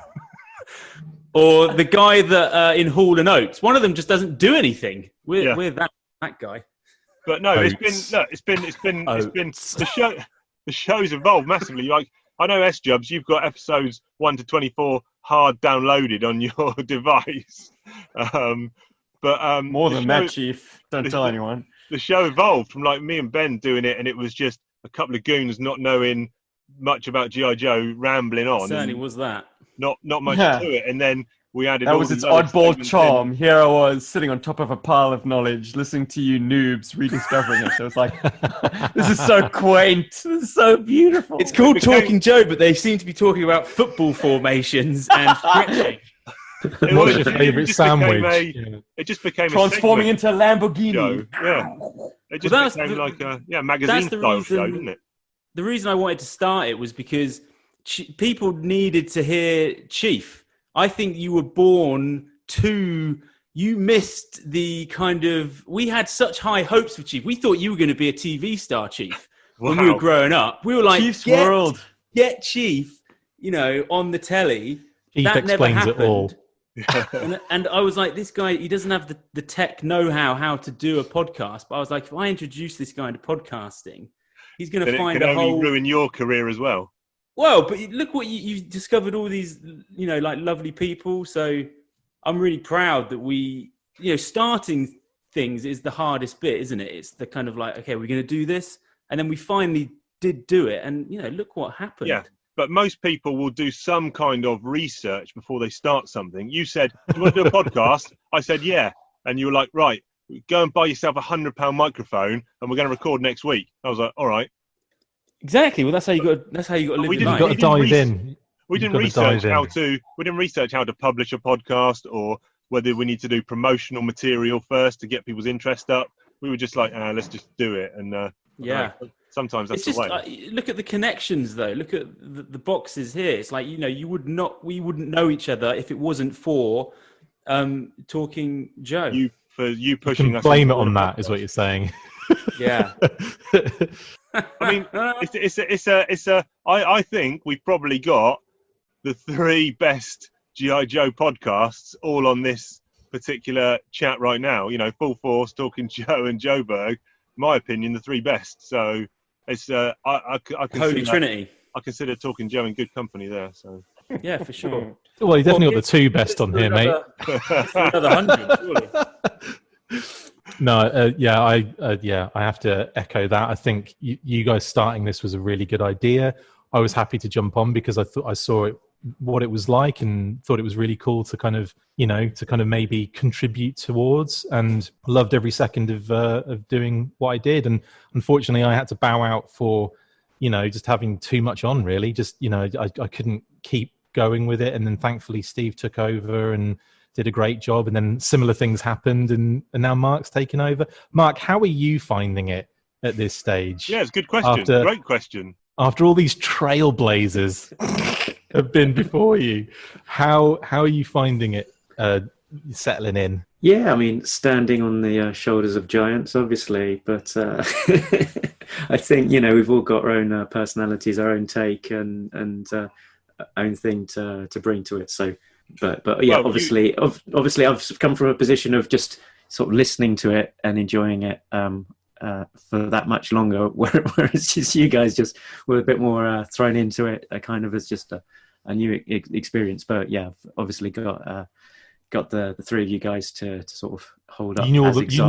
or the guy that in Hall and Oates. One of them just doesn't do anything. We're that guy. But no, it's been the show's evolved massively. Like I know S-Jubs, you've got episodes 1 to 24 hard downloaded on your device. But more than that, Chief. Don't tell anyone. The show evolved from like me and Ben doing it, and it was just a couple of goons not knowing much about G.I. Joe rambling on. Certainly was that. Not much to it, and then we added. That was its oddball charm. Here I was sitting on top of a pile of knowledge, listening to you noobs rediscovering it. So it's like, this is so quaint. This is so beautiful. It's called Talking Joe, but they seem to be talking about football formations and stretching. What's your favourite sandwich? It just became transforming into a Lamborghini. Show. Yeah, it just became like a magazine style show, didn't it? The reason I wanted to start it was because people needed to hear Chief. I think you were born you missed the kind of, we had such high hopes for Chief. We thought you were going to be a TV star, Chief, when we were growing up. We were like, Chief's World. Get Chief, on the telly. Chief that explains never happened. It all. and I was like, this guy, he doesn't have the tech know-how how to do a podcast. But I was like, if I introduce this guy into podcasting, he's going to find a whole... ruin your career as well. Well, but look what you've discovered, all these, like lovely people. So I'm really proud that we, starting things is the hardest bit, isn't it? It's the kind of like, okay, we're going to do this. And then we finally did do it. And, look what happened. Yeah. But most people will do some kind of research before they start something. You said, do you want to do a podcast? I said, yeah. And you were like, right, go and buy yourself £100 microphone and we're going to record next week. I was like, all right. Exactly. Well, that's how you got to live your life. You've got to dive in. We didn't research how to publish a podcast or whether we need to do promotional material first to get people's interest up. We were just like, let's just do it. And sometimes that's the way. Look at the connections, though. Look at the boxes here. It's like, we wouldn't know each other if it wasn't for Talking Joe. You pushing you can us. Blame it on that, is what you're saying. Yeah. I mean, I think we've probably got the 3 best G.I. Joe podcasts all on this particular chat right now. Full Force, Talking Joe, and Joe Berg. My opinion, the 3 best. So it's I Holy Trinity. I consider Talking Joe in good company there. So yeah, for sure. Well, you definitely got the 2 best on here, mate. Another 100, surely. No, I have to echo that. I think you guys starting this was a really good idea. I was happy to jump on because I thought I saw what it was like and thought it was really cool to kind of maybe contribute towards, and loved every second of doing what I did. And unfortunately, I had to bow out for just having too much on. Really, just I couldn't keep going with it. And then thankfully, Steve took over and did a great job, and then similar things happened, and now Mark's taken over. Mark, how are you finding it at this stage? Yeah, it's a good question. Great question. After all these trailblazers have been before you, how are you finding it settling in? Yeah, I mean, standing on the shoulders of giants, obviously, but I think we've all got our own personalities, our own take, and own thing to bring to it. So. But yeah, well, obviously, I've come from a position of just sort of listening to it and enjoying it for that much longer, whereas just you guys just were a bit more thrown into it, kind of as just a new experience. But yeah, I've obviously got the 3 of you guys to sort of hold up. You knew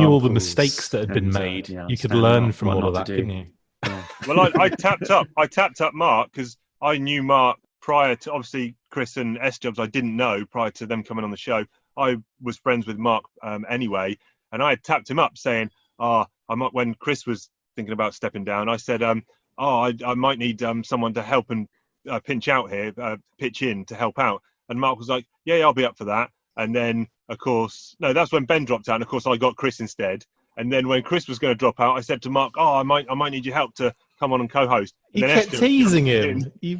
all the mistakes that had been made. You could learn from all of that, couldn't you? Yeah. Well, I tapped up Mark because I knew Mark prior to, obviously, Chris and S-Jubs. I didn't know prior to them coming on the show. I was friends with Mark anyway, and I had tapped him up saying, when Chris was thinking about stepping down, I said, I might need someone to help and pitch in to help out. And Mark was like, yeah, I'll be up for that. And then, of course, no, that's when Ben dropped out. And of course, I got Chris instead. And then when Chris was going to drop out, I said to Mark, I might need your help to come on and co-host. And you then kept teasing him. You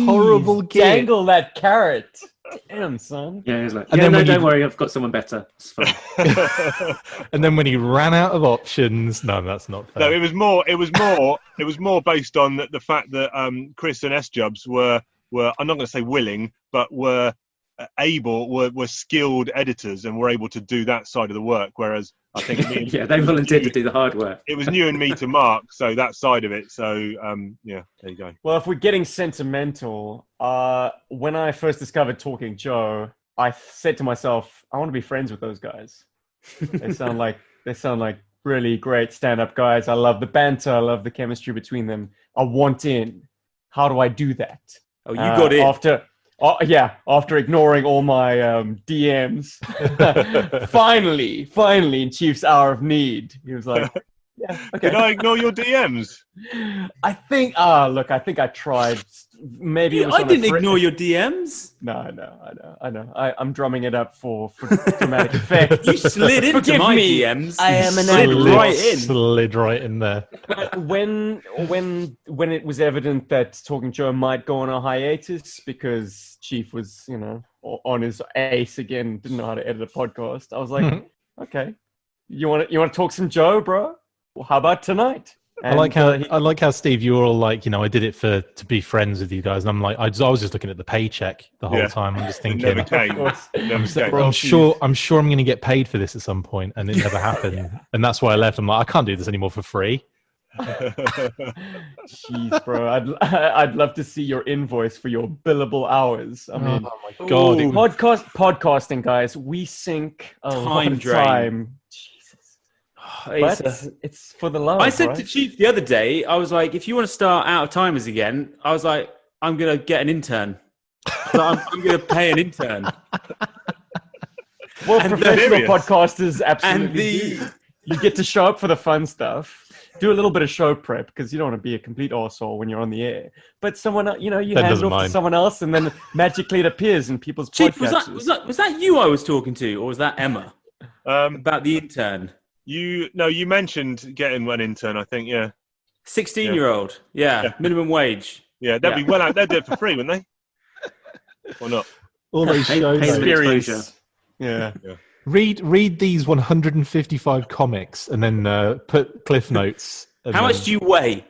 horrible git. Dangle that carrot. Damn, son. Yeah, he was like, And yeah, then no, when don't you- worry, I've got someone better. It's fine. And then when he ran out of options, no, that's not fair. No, it was more based on the fact that Chris and S-Jubs were I'm not going to say willing, but were were skilled editors and were able to do that side of the work. Whereas I think me, yeah, they volunteered to do the hard work. It was you and me to Mark, so that side of it. So yeah, there you go. Well, if we're getting sentimental, when I first discovered Talking Joe, I said to myself, I want to be friends with those guys. They sound like really great stand-up guys. I love the banter. I love the chemistry between them. I want in. How do I do that? Oh, you got in. After ignoring all my DMs. finally, in Chief's hour of need, he was like, yeah, okay. Did I ignore your DMs? I think I tried. Maybe it was I on didn't ignore your DMs. No, I know. I'm drumming it up for dramatic effect. You slid into Forgive my me. DMs. I am an slid right in there. When it was evident that Talking Joe might go on a hiatus because Chief was, on his ace again, didn't know how to edit a podcast, I was like, okay, you want to talk some Joe, bro? Well, how about tonight? And I like how Steve, you were all like, I did it to be friends with you guys, and I'm like, I was just looking at the paycheck the whole time. I'm just thinking, Never came. I'm sure I'm going to get paid for this at some point, and it never happened. And that's why I left. I'm like, I can't do this anymore for free. Jeez, bro, I'd love to see your invoice for your billable hours. I mean, oh my god, podcasting guys, we sink a lot of time. But it's for the love. I said right? to Chief the other day, I was like, if you want to start Out of Timers again, I was like, I'm going to get an intern. I'm going to pay an intern. Well, professional podcasters absolutely do. You get to show up for the fun stuff, do a little bit of show prep, because you don't want to be a complete arsehole when you're on the air. But someone, you hand it off to someone else, and then magically it appears in people's Chief, podcasts. was that you I was talking to, or was that Emma? About the intern. You mentioned getting one intern, I think, yeah. 16-year-old, yeah, minimum wage. Yeah, they'd be well out. They'd do it for free, wouldn't they? Or not? All those shows. Experience. Yeah. Read these 155 comics and then put cliff notes. How much do you weigh?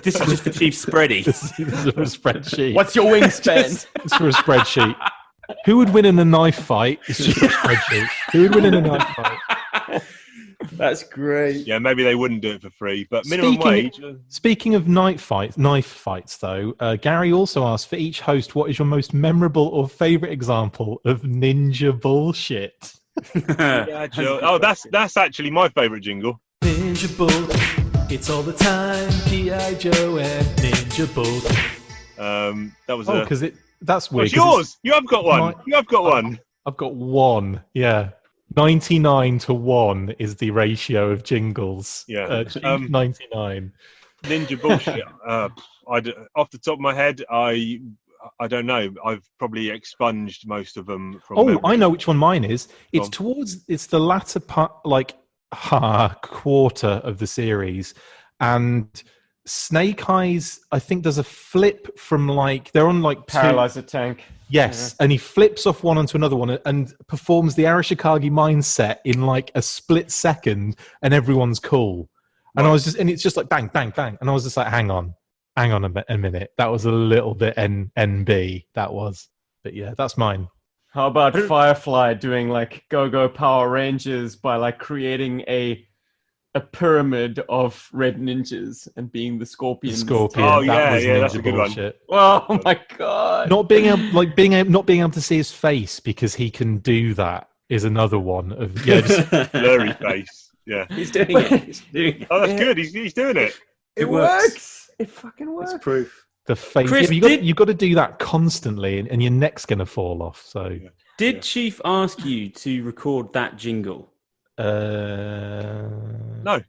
This is just for Chief's spreadsheet. This is for a spreadsheet. What's your wingspan? It's for a spreadsheet. Who would win in a knife fight? It's just a spreadsheet. Who would win in a knife fight? That's great. Yeah, maybe they wouldn't do it for free, but minimum wage. Speaking of knife fights, though, Gary also asked, for each host, what is your most memorable or favourite example of ninja bullshit? Yeah, Joe. Oh, that's actually my favourite jingle. Ninja bull, it's all the time. G.I. Joe and Ninja bull. That was because that's weird. It's yours. You have got one. You have got one. I've got one. Yeah. 99 to 1 is the ratio of jingles. Yeah. 99. Ninja bullshit. Off the top of my head, I don't know. I've probably expunged most of them from memory. I know which one mine is. It's the latter part, quarter of the series, and Snake Eyes, I think, does a flip from they're on Paralyzer tank. Yes, and he flips off one onto another one and performs the Arashikage mindset in a split second, and everyone's cool. And it's just like bang, bang, bang, and I was just like, hang on a minute, that was a little bit NB, that was, but yeah, that's mine. How about Firefly doing Go-Go Power Rangers by creating a pyramid of red ninjas and being the Scorpion. Oh yeah, that's a good bullshit. one. Oh my god! Not being able to see his face because he can do that is another one of just blurry face. Yeah, he's doing it. Oh, that's good. He's doing it. It works. It fucking works. It's proof. The face. Chris, you've got to do that constantly, and your neck's going to fall off. So, did Chief ask you to record that jingle? No,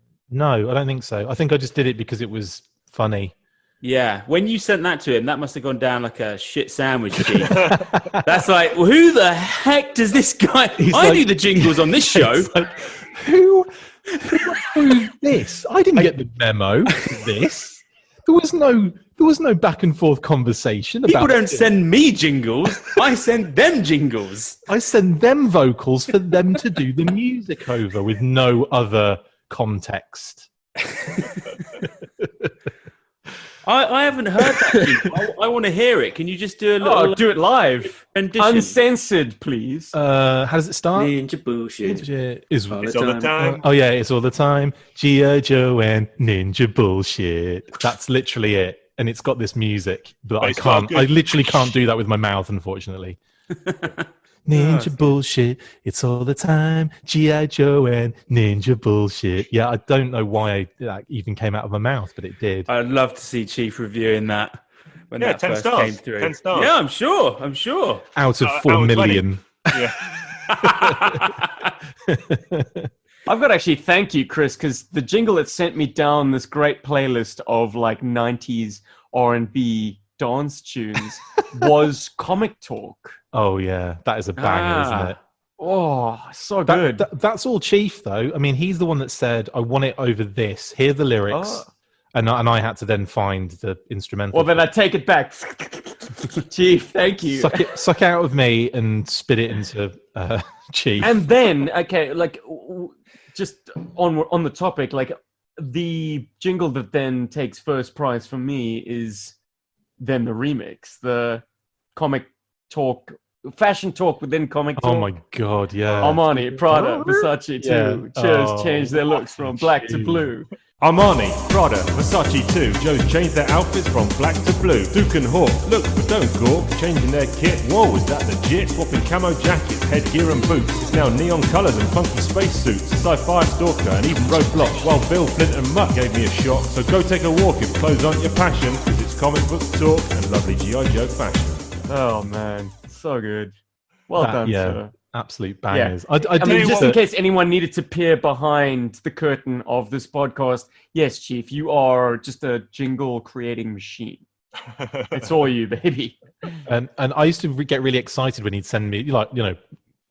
I don't think so. I think I just did it because it was funny. Yeah, when you sent that to him, that must have gone down like a shit sandwich. Chief. That's who the heck does this guy? I do the jingles on this show. Who approved this? I didn't get the memo for this. There There was no back and forth conversation about People don't send me jingles. I send them jingles. I send them vocals for them to do the music over with no other context. I haven't heard that. I want to hear it. Can you just do a little? do it live. Rendition? Uncensored, please. How does it start? Ninja bullshit. It's all the time. Oh yeah, it's all the time. G.I. Joe and ninja bullshit. That's literally it. And it's got this music, but I can't. I literally can't do that with my mouth, unfortunately. Ninja bullshit. It's all the time. G.I. Joe and ninja bullshit. Yeah, I don't know why that even came out of my mouth, but it did. I'd love to see Chief reviewing that when that 10 first stars. came through. 10 stars. Yeah, I'm sure. Out of 4 million. Yeah. I've got to actually thank you, Chris, because the jingle that sent me down this great playlist of like 90s R&B dance tunes was Comic Talk. Oh yeah, that is a banger, isn't it? Oh, so good. That's all Chief, though. I mean, he's the one that said, "I want it over this. Hear the lyrics," and I had to then find the instrumental. Well, then I take it back, Chief. Thank you. Suck out of me and spit it into Chief. And then, okay, like just on the topic, like the jingle that then takes first prize for me is then the remix, the Comic Talk. Fashion talk within Comic Talk. Oh my god, yeah. Armani, Prada, Versace too. Cheers, changed their looks from black to blue. Armani, Prada, Versace too. Joe's changed their outfits from black to blue. Duke and Hawk, look but don't gawk. Changing their kit, whoa, is that legit? Swapping camo jackets, headgear and boots. It's now neon colours and funky spacesuits. Sci-fi stalker and even roadblocks. While Bill, Flint and Mutt gave me a shock. So go take a walk if clothes aren't your passion. Cause it's comic book talk and lovely G.I. Joe fashion. Oh man, so good. Well done, sir. Absolute bangers. Yeah. I mean, just in case anyone needed to peer behind the curtain of this podcast, yes, Chief, you are just a jingle creating machine. It's all you, baby. And I used to get really excited when he'd send me, like, you know,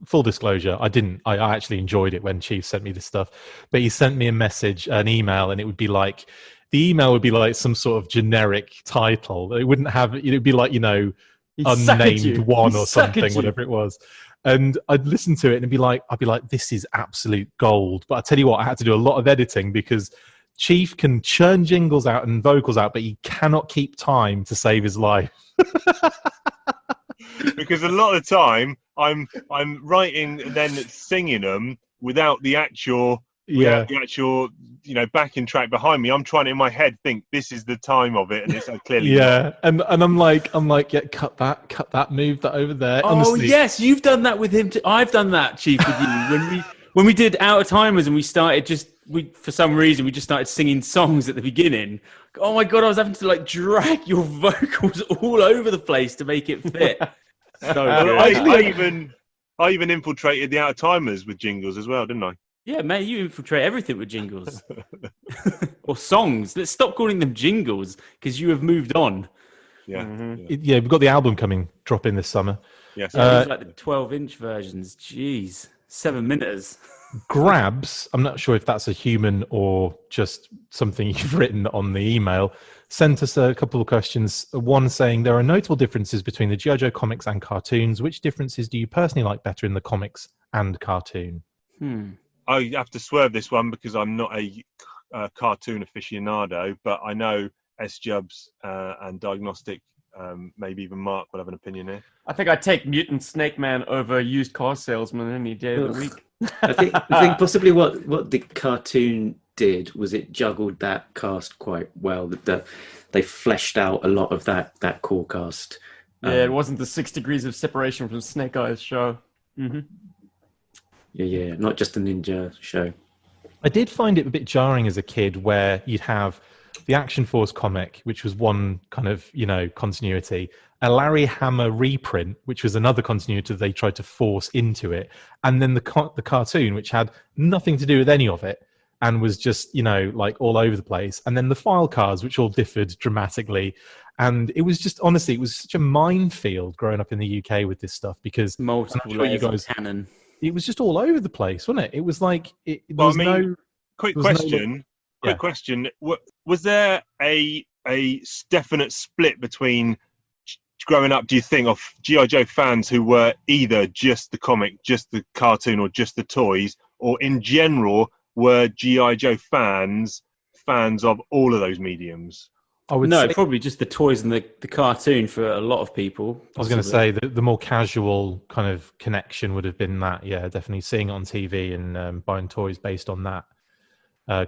full disclosure, I didn't. I actually enjoyed it when Chief sent me this stuff. But he sent me a message, an email, and it would be like, the email would be like some sort of generic title. It wouldn't have, it would be like, you know, unnamed one or something, whatever it was. And I'd listen to it and I'd be like, this is absolute gold. But I tell you what, I had to do a lot of editing because Chief can churn jingles out and vocals out, but he cannot keep time to save his life. Because a lot of the time I'm writing and then singing them without the actual backing track behind me. I'm trying to in my head think this is the time of it, and it's clearly not. And I'm like, yeah, cut that, move that over there. Oh Honestly. yes, you've done that with him too. I've done that, Chief, with you when we did Out of Timers, and we for some reason we just started singing songs at the beginning. Oh my god, I was having to like drag your vocals all over the place to make it fit. So good. I even infiltrated the Out of Timers with jingles as well, didn't I? Yeah, mate, you infiltrate everything with jingles. Or songs. Let's stop calling them jingles because you have moved on. Yeah. Mm-hmm. Yeah, we've got the album dropping this summer. Yes. These like the 12-inch versions. Jeez. 7-minuters. Grabs, I'm not sure if that's a human or just something you've written on the email, sent us a couple of questions. One saying, there are notable differences between the G.I. Joe comics and cartoons. Which differences do you personally like better in the comics and cartoon? I have to swerve this one because I'm not a cartoon aficionado, but I know S-Jubs and Diagnostic, maybe even Mark will have an opinion here. I think I'd take Mutant Snake Man over Used Car Salesman any day of the week. I think possibly what the cartoon did was it juggled that cast quite well. That they fleshed out a lot of that core cast. Yeah, it wasn't the 6 Degrees of Separation from Snake Eyes show. Mm-hmm. Yeah, not just a ninja show. I did find it a bit jarring as a kid where you'd have the Action Force comic, which was one kind of, continuity, a Larry Hama reprint, which was another continuity they tried to force into it, and then the cartoon, which had nothing to do with any of it and was just, like all over the place, and then the file cards, which all differed dramatically. And it was just, honestly, it was such a minefield growing up in the UK with this stuff because multiple layers of canon. It was just all over the place, wasn't it? It was like Quick question. Was there a a definite split between growing up, do you think, of G.I. Joe fans who were either just the comic, just the cartoon, or just the toys, or in general were G.I. Joe fans of all of those mediums? I would say probably just the toys and the cartoon for a lot of people. I was going to say the more casual kind of connection would have been that, yeah, definitely seeing it on TV and buying toys based on that.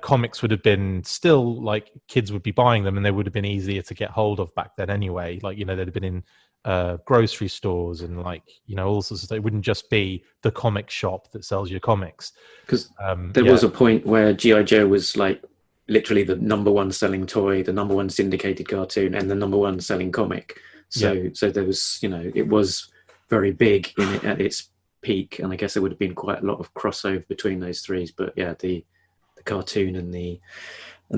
Comics would have been still like kids would be buying them, and they would have been easier to get hold of back then anyway. Like, they'd have been in grocery stores and all sorts of stuff. It wouldn't just be the comic shop that sells your comics. Because there was a point where G.I. Joe was like literally the number one selling toy, the number one syndicated cartoon, and the number one selling comic. So there was, it was very big at its peak, and I guess there would have been quite a lot of crossover between those three. But yeah, the cartoon and the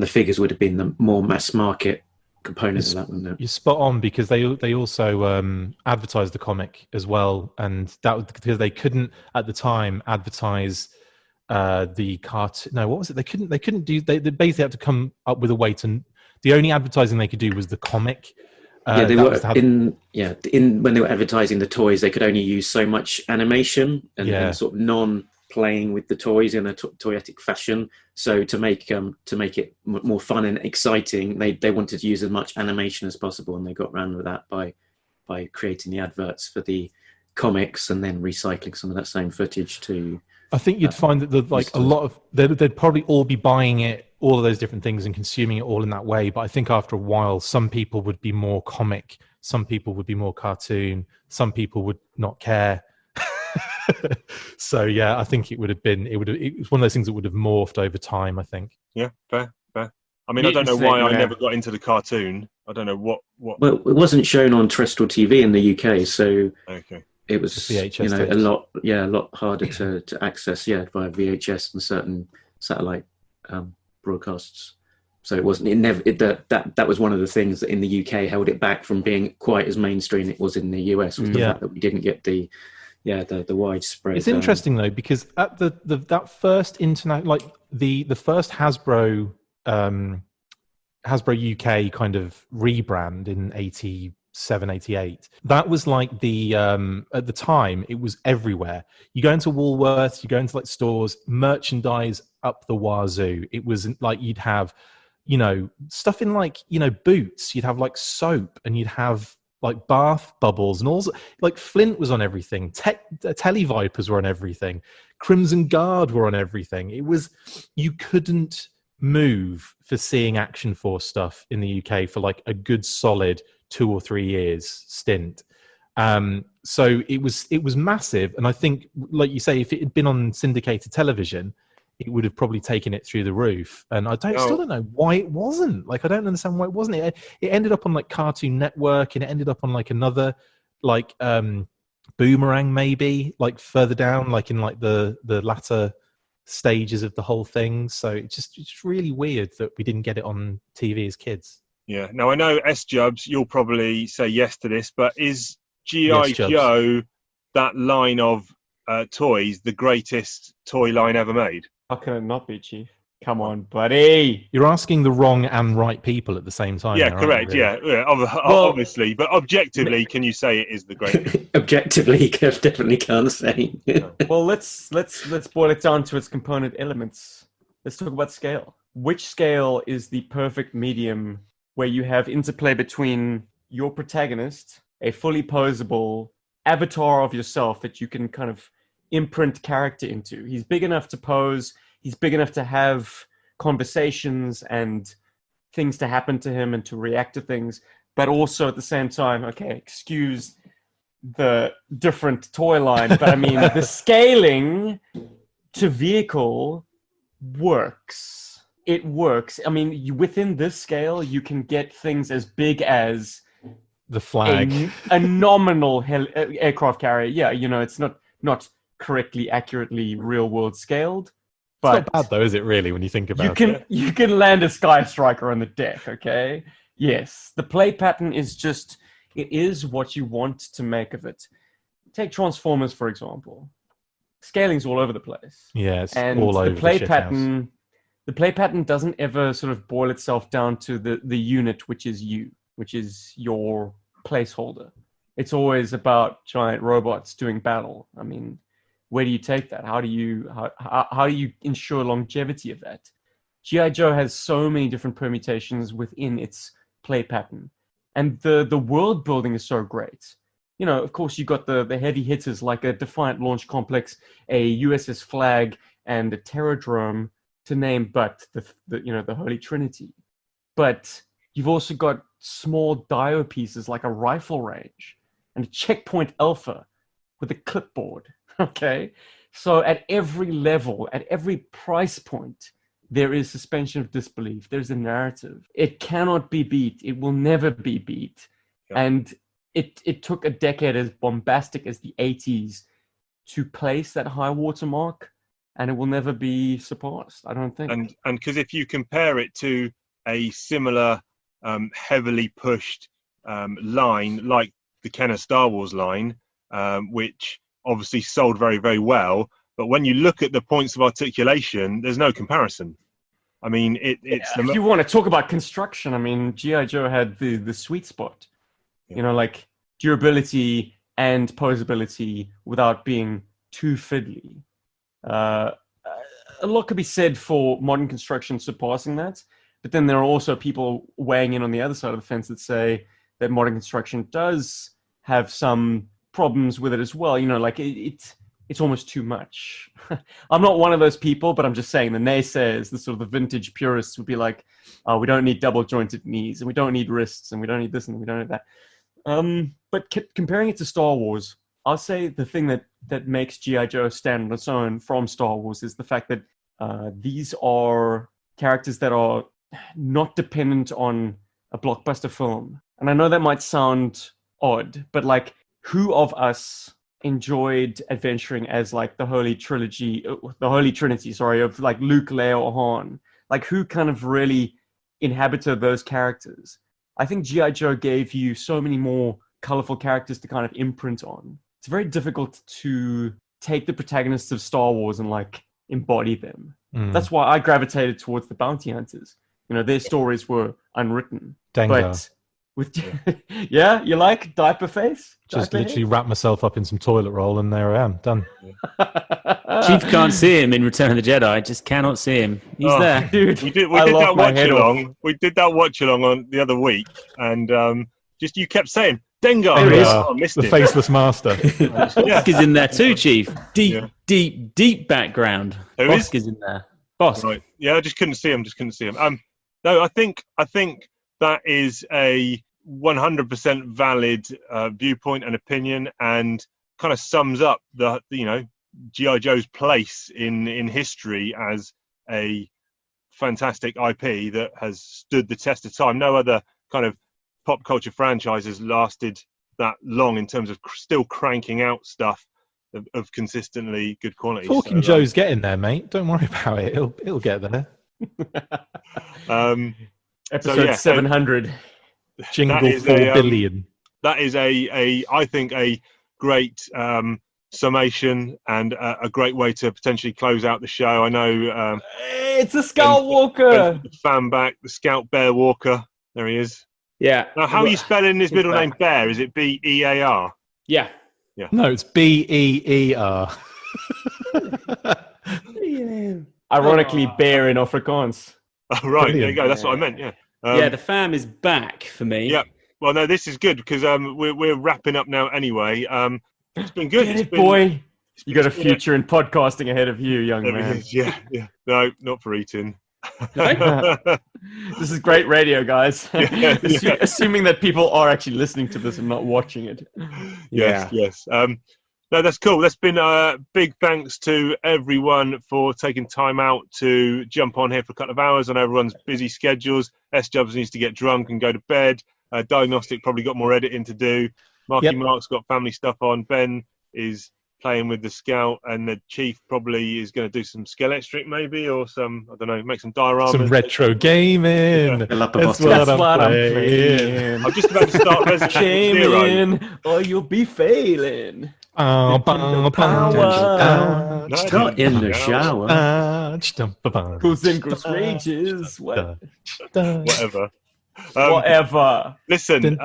figures would have been the more mass market component of that, wouldn't it? You're spot on, because they also advertised the comic as well, and that was because they couldn't at the time advertise the cartoon. No, what was it? They couldn't do. They basically had to come up with a way to. The only advertising they could do was the comic. They were when they were advertising the toys, they could only use so much animation and sort of non-playing with the toys in a toyetic fashion. So to make it more fun and exciting, they wanted to use as much animation as possible, and they got around with that by creating the adverts for the comics and then recycling some of that same footage to. I think you'd find that a lot of they'd probably all be buying it, all of those different things, and consuming it all in that way. But I think after a while, some people would be more comic, some people would be more cartoon, some people would not care. So yeah, I think it was one of those things that would have morphed over time, I think. Yeah, fair. I mean, I don't know why I never got into the cartoon. I don't know what. Well, it wasn't shown on terrestrial TV in the UK, so okay. It was VHS a lot harder to access via VHS and certain satellite broadcasts. So it wasn't. That was one of the things that in the UK held it back from being quite as mainstream it was in the US, was the fact that we didn't get the widespread. It's interesting though, because at that first internet, like the first Hasbro UK kind of rebrand in 87, 88, that was like the at the time it was everywhere. You go into Woolworths, you go into like stores, merchandise up the wazoo. It was like you'd have stuff in like Boots, you'd have like soap, and you'd have like bath bubbles, and also like Flint was on everything. Televipers were on everything. Crimson Guard were on everything. It was, you couldn't move for seeing Action Force stuff in the UK for like a good solid 2 or 3 years stint. So it was massive, and I think, like you say, if it had been on syndicated television, it would have probably taken it through the roof. And still don't know why it wasn't. Like, I don't understand why it wasn't. It ended up on like Cartoon Network, and it ended up on like another like Boomerang, maybe like further down, like in like the latter stages of the whole thing. So it's really weird that we didn't get it on TV as kids. Yeah. Now I know S-Jubs, you'll probably say yes to this, but is G.I. Joe, that line of toys, the greatest toy line ever made? How can it not be, Chief? Come on, buddy. You're asking the wrong and right people at the same time. Yeah, correct. Really? Yeah. Obviously, but objectively, can you say it is the greatest? Objectively, you definitely can't say. Well, let's boil it down to its component elements. Let's talk about scale. Which scale is the perfect medium where you have interplay between your protagonist, a fully posable avatar of yourself that you can kind of imprint character into? He's big enough to pose, he's big enough to have conversations and things to happen to him and to react to things, but also at the same time, okay, excuse the different toy line, but I mean, the scaling to vehicle works. It works. I mean, within this scale, you can get things as big as the flag, a nominal aircraft carrier. Yeah, it's not correctly, accurately real world scaled. But it's not bad though, is it really, when you think about it? You can land a Sky Striker on the deck, okay? Yes. The play pattern is just, it is what you want to make of it. Take Transformers, for example. Scaling's all over the place. Yeah, it's all over the play the pattern. the play pattern doesn't ever sort of boil itself down to the unit, which is you, which is your placeholder. It's always about giant robots doing battle. I mean, where do you take that? How do you ensure longevity of that? G.I. Joe has so many different permutations within its play pattern. And the world building is so great. You know, of course, you got the heavy hitters like a Defiant Launch Complex, a USS Flag, and a Terradrome, to name but the Holy Trinity. But you've also got small dio pieces like a rifle range and a checkpoint alpha with a clipboard. Okay, so at every level, at every price point, there is suspension of disbelief. There's a narrative. It cannot be beat. It will never be beat. Yeah. And it took a decade as bombastic as the 80s to place that high watermark, and it will never be surpassed, I don't think. And because if you compare it to a similar heavily pushed line like the Kenner Star Wars line, which obviously sold very, very well, but when you look at the points of articulation, there's no comparison. I mean, it's if you want to talk about construction, I mean, G.I. Joe had the sweet spot. Yeah. You know, like durability and posability without being too fiddly. A lot could be said for modern construction surpassing that, but then there are also people weighing in on the other side of the fence that say that modern construction does have some problems with it as well. You know, like it's almost too much. I'm not one of those people, but I'm just saying the naysayers, the sort of the vintage purists would be like, oh, we don't need double jointed knees and we don't need wrists and we don't need this and we don't need that. But comparing it to Star Wars, I'll say the thing that makes G.I. Joe stand on its own from Star Wars is the fact that these are characters that are not dependent on a blockbuster film. And I know that might sound odd, but like, who of us enjoyed adventuring as like the Holy Trinity, of like Luke, Leia, or Han? Like, who kind of really inhabited those characters? I think G.I. Joe gave you so many more colorful characters to kind of imprint on. It's very difficult to take the protagonists of Star Wars and like embody them. That's why I gravitated towards the bounty hunters. You know, their stories were unwritten. Dengar. But with yeah, you like diaper face? Just literally wrap myself up in some toilet roll and there I am, done. Chief can't see him in Return of the Jedi. Just cannot see him. He's there, dude. We did that watch along. We did that watch along on the other week, and just you kept saying Dengar. There he is. I missed the it. Faceless Master. Bosk is in there too, Chief. Deep background. Bosk is in there. Bosk. Right. Yeah, I just couldn't see him. No, I think that is a 100% valid viewpoint and opinion, and kind of sums up the G.I. Joe's place in history as a fantastic IP that has stood the test of time. No other kind of pop culture franchise has lasted that long in terms of still cranking out stuff of consistently good quality. Talking Joe's getting there, mate. Don't worry about it. It'll get there. Episode 700. Jingle 4 billion. That is I think a great summation and a great way to potentially close out the show. I know it's a Scout Walker. Fan back, the Scout Bear Walker. There he is. Yeah. Now, how are you spelling his middle name? Bear? Is it B-E-A-R? Yeah. Yeah. No, it's B-E-E-R. Ironically, bear in Afrikaans. Oh, right, brilliant. There you go. That's what I meant. Yeah. The fam is back for me. Yeah. Well, no, this is good because we're wrapping up now anyway. It's been good. Get it, boy. You got a future in podcasting ahead of you, young man. Yeah. No, not for eating. This is great radio, guys. Assuming that people are actually listening to this and not watching it. Yes. No, that's cool. That's been big thanks to everyone for taking time out to jump on here for a couple of hours on everyone's busy schedules. S-Jubs needs to get drunk and go to bed. Diagnostic probably got more editing to do. Marky Mark's got family stuff on. Ben is playing with the Scout, and the Chief probably is going to do some Skeletric maybe, or some, I don't know, make some dioramas. Some retro gaming. That's what I'm playing. I'm just about to start Resident Evil Zero. Or you'll be failing. Power. Not in the shower. Goes in, goes rages. What? Whatever. Whatever. Listen,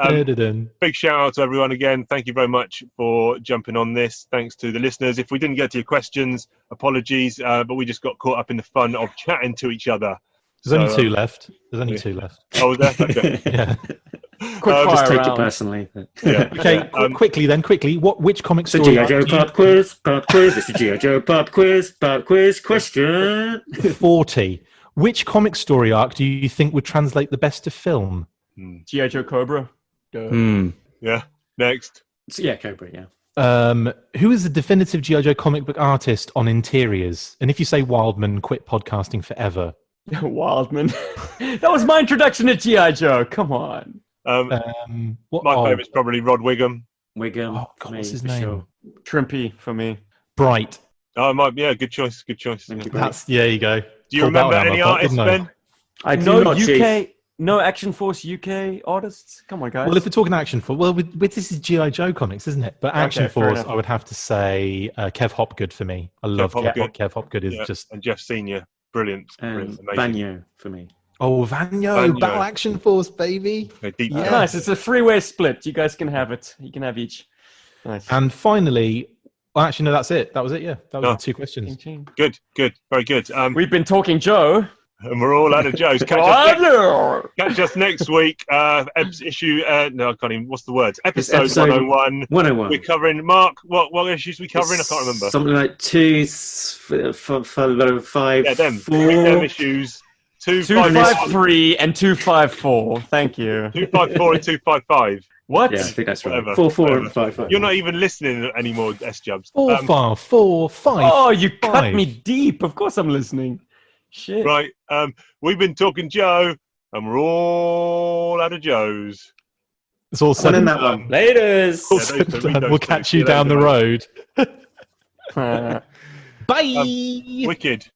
big shout out to everyone again. Thank you very much for jumping on this. Thanks to the listeners. If we didn't get to your questions, apologies, but we just got caught up in the fun of chatting to each other. There's only two left. Oh, was there? Okay. Yeah. Just take it personally. Yeah. Okay, quickly. Which comic The story? G.I. Joe pop quiz. It's the G.I. Joe pop quiz question. 40. Which comic story arc do you think would translate the best to film? G.I. Joe Cobra. Yeah. Next. Yeah, Cobra. Yeah. Who is the definitive G.I. Joe comic book artist on interiors? And if you say Wildman, quit podcasting forever. Wildman. That was my introduction to G.I. Joe. Come on. My favourite's probably Rod Wiggum. Oh, God, what's his name? Sure. Trimpy for me. Bright. Oh, good choice. There you go. Do you remember any artists, Ben? I do not, UK. No Action Force UK artists. Come on, guys. Well, if we're talking Action Force, this is G.I. Joe comics, isn't it? But Action Force, I would have to say Kev Hopgood for me. I love Kev Hopgood. Is just and Jeff Senior, brilliant. And Banyo for me. Oh, Vanyo, Battle Action Force, baby. Nice. It's a three-way split. You guys can have it. You can have each. Nice. And finally, well, actually, no, that's it. That was it. Yeah, that was the two questions. Good, very good. We've been talking Joe. And we're all out of Joes. Catch us next week. Issue. No, I can't even. What's the word? Episode 101. 101. We're covering. Mark, what issues are we covering? I can't remember. Something like 2, 5, yeah, them. 4. Them issues. 253 and 254. Thank you. 254 and 255. What? Yeah, I think that's right. Whatever. 4, 4, and 5, 5. You're not even listening anymore, S-Jubs. 4, 4, 5. Oh, you cut me deep. Of course I'm listening. Shit. Right. We've been talking Joe, and we're all out of Joes. It's all said and done. Laters. We'll catch you down the road. Bye. Wicked.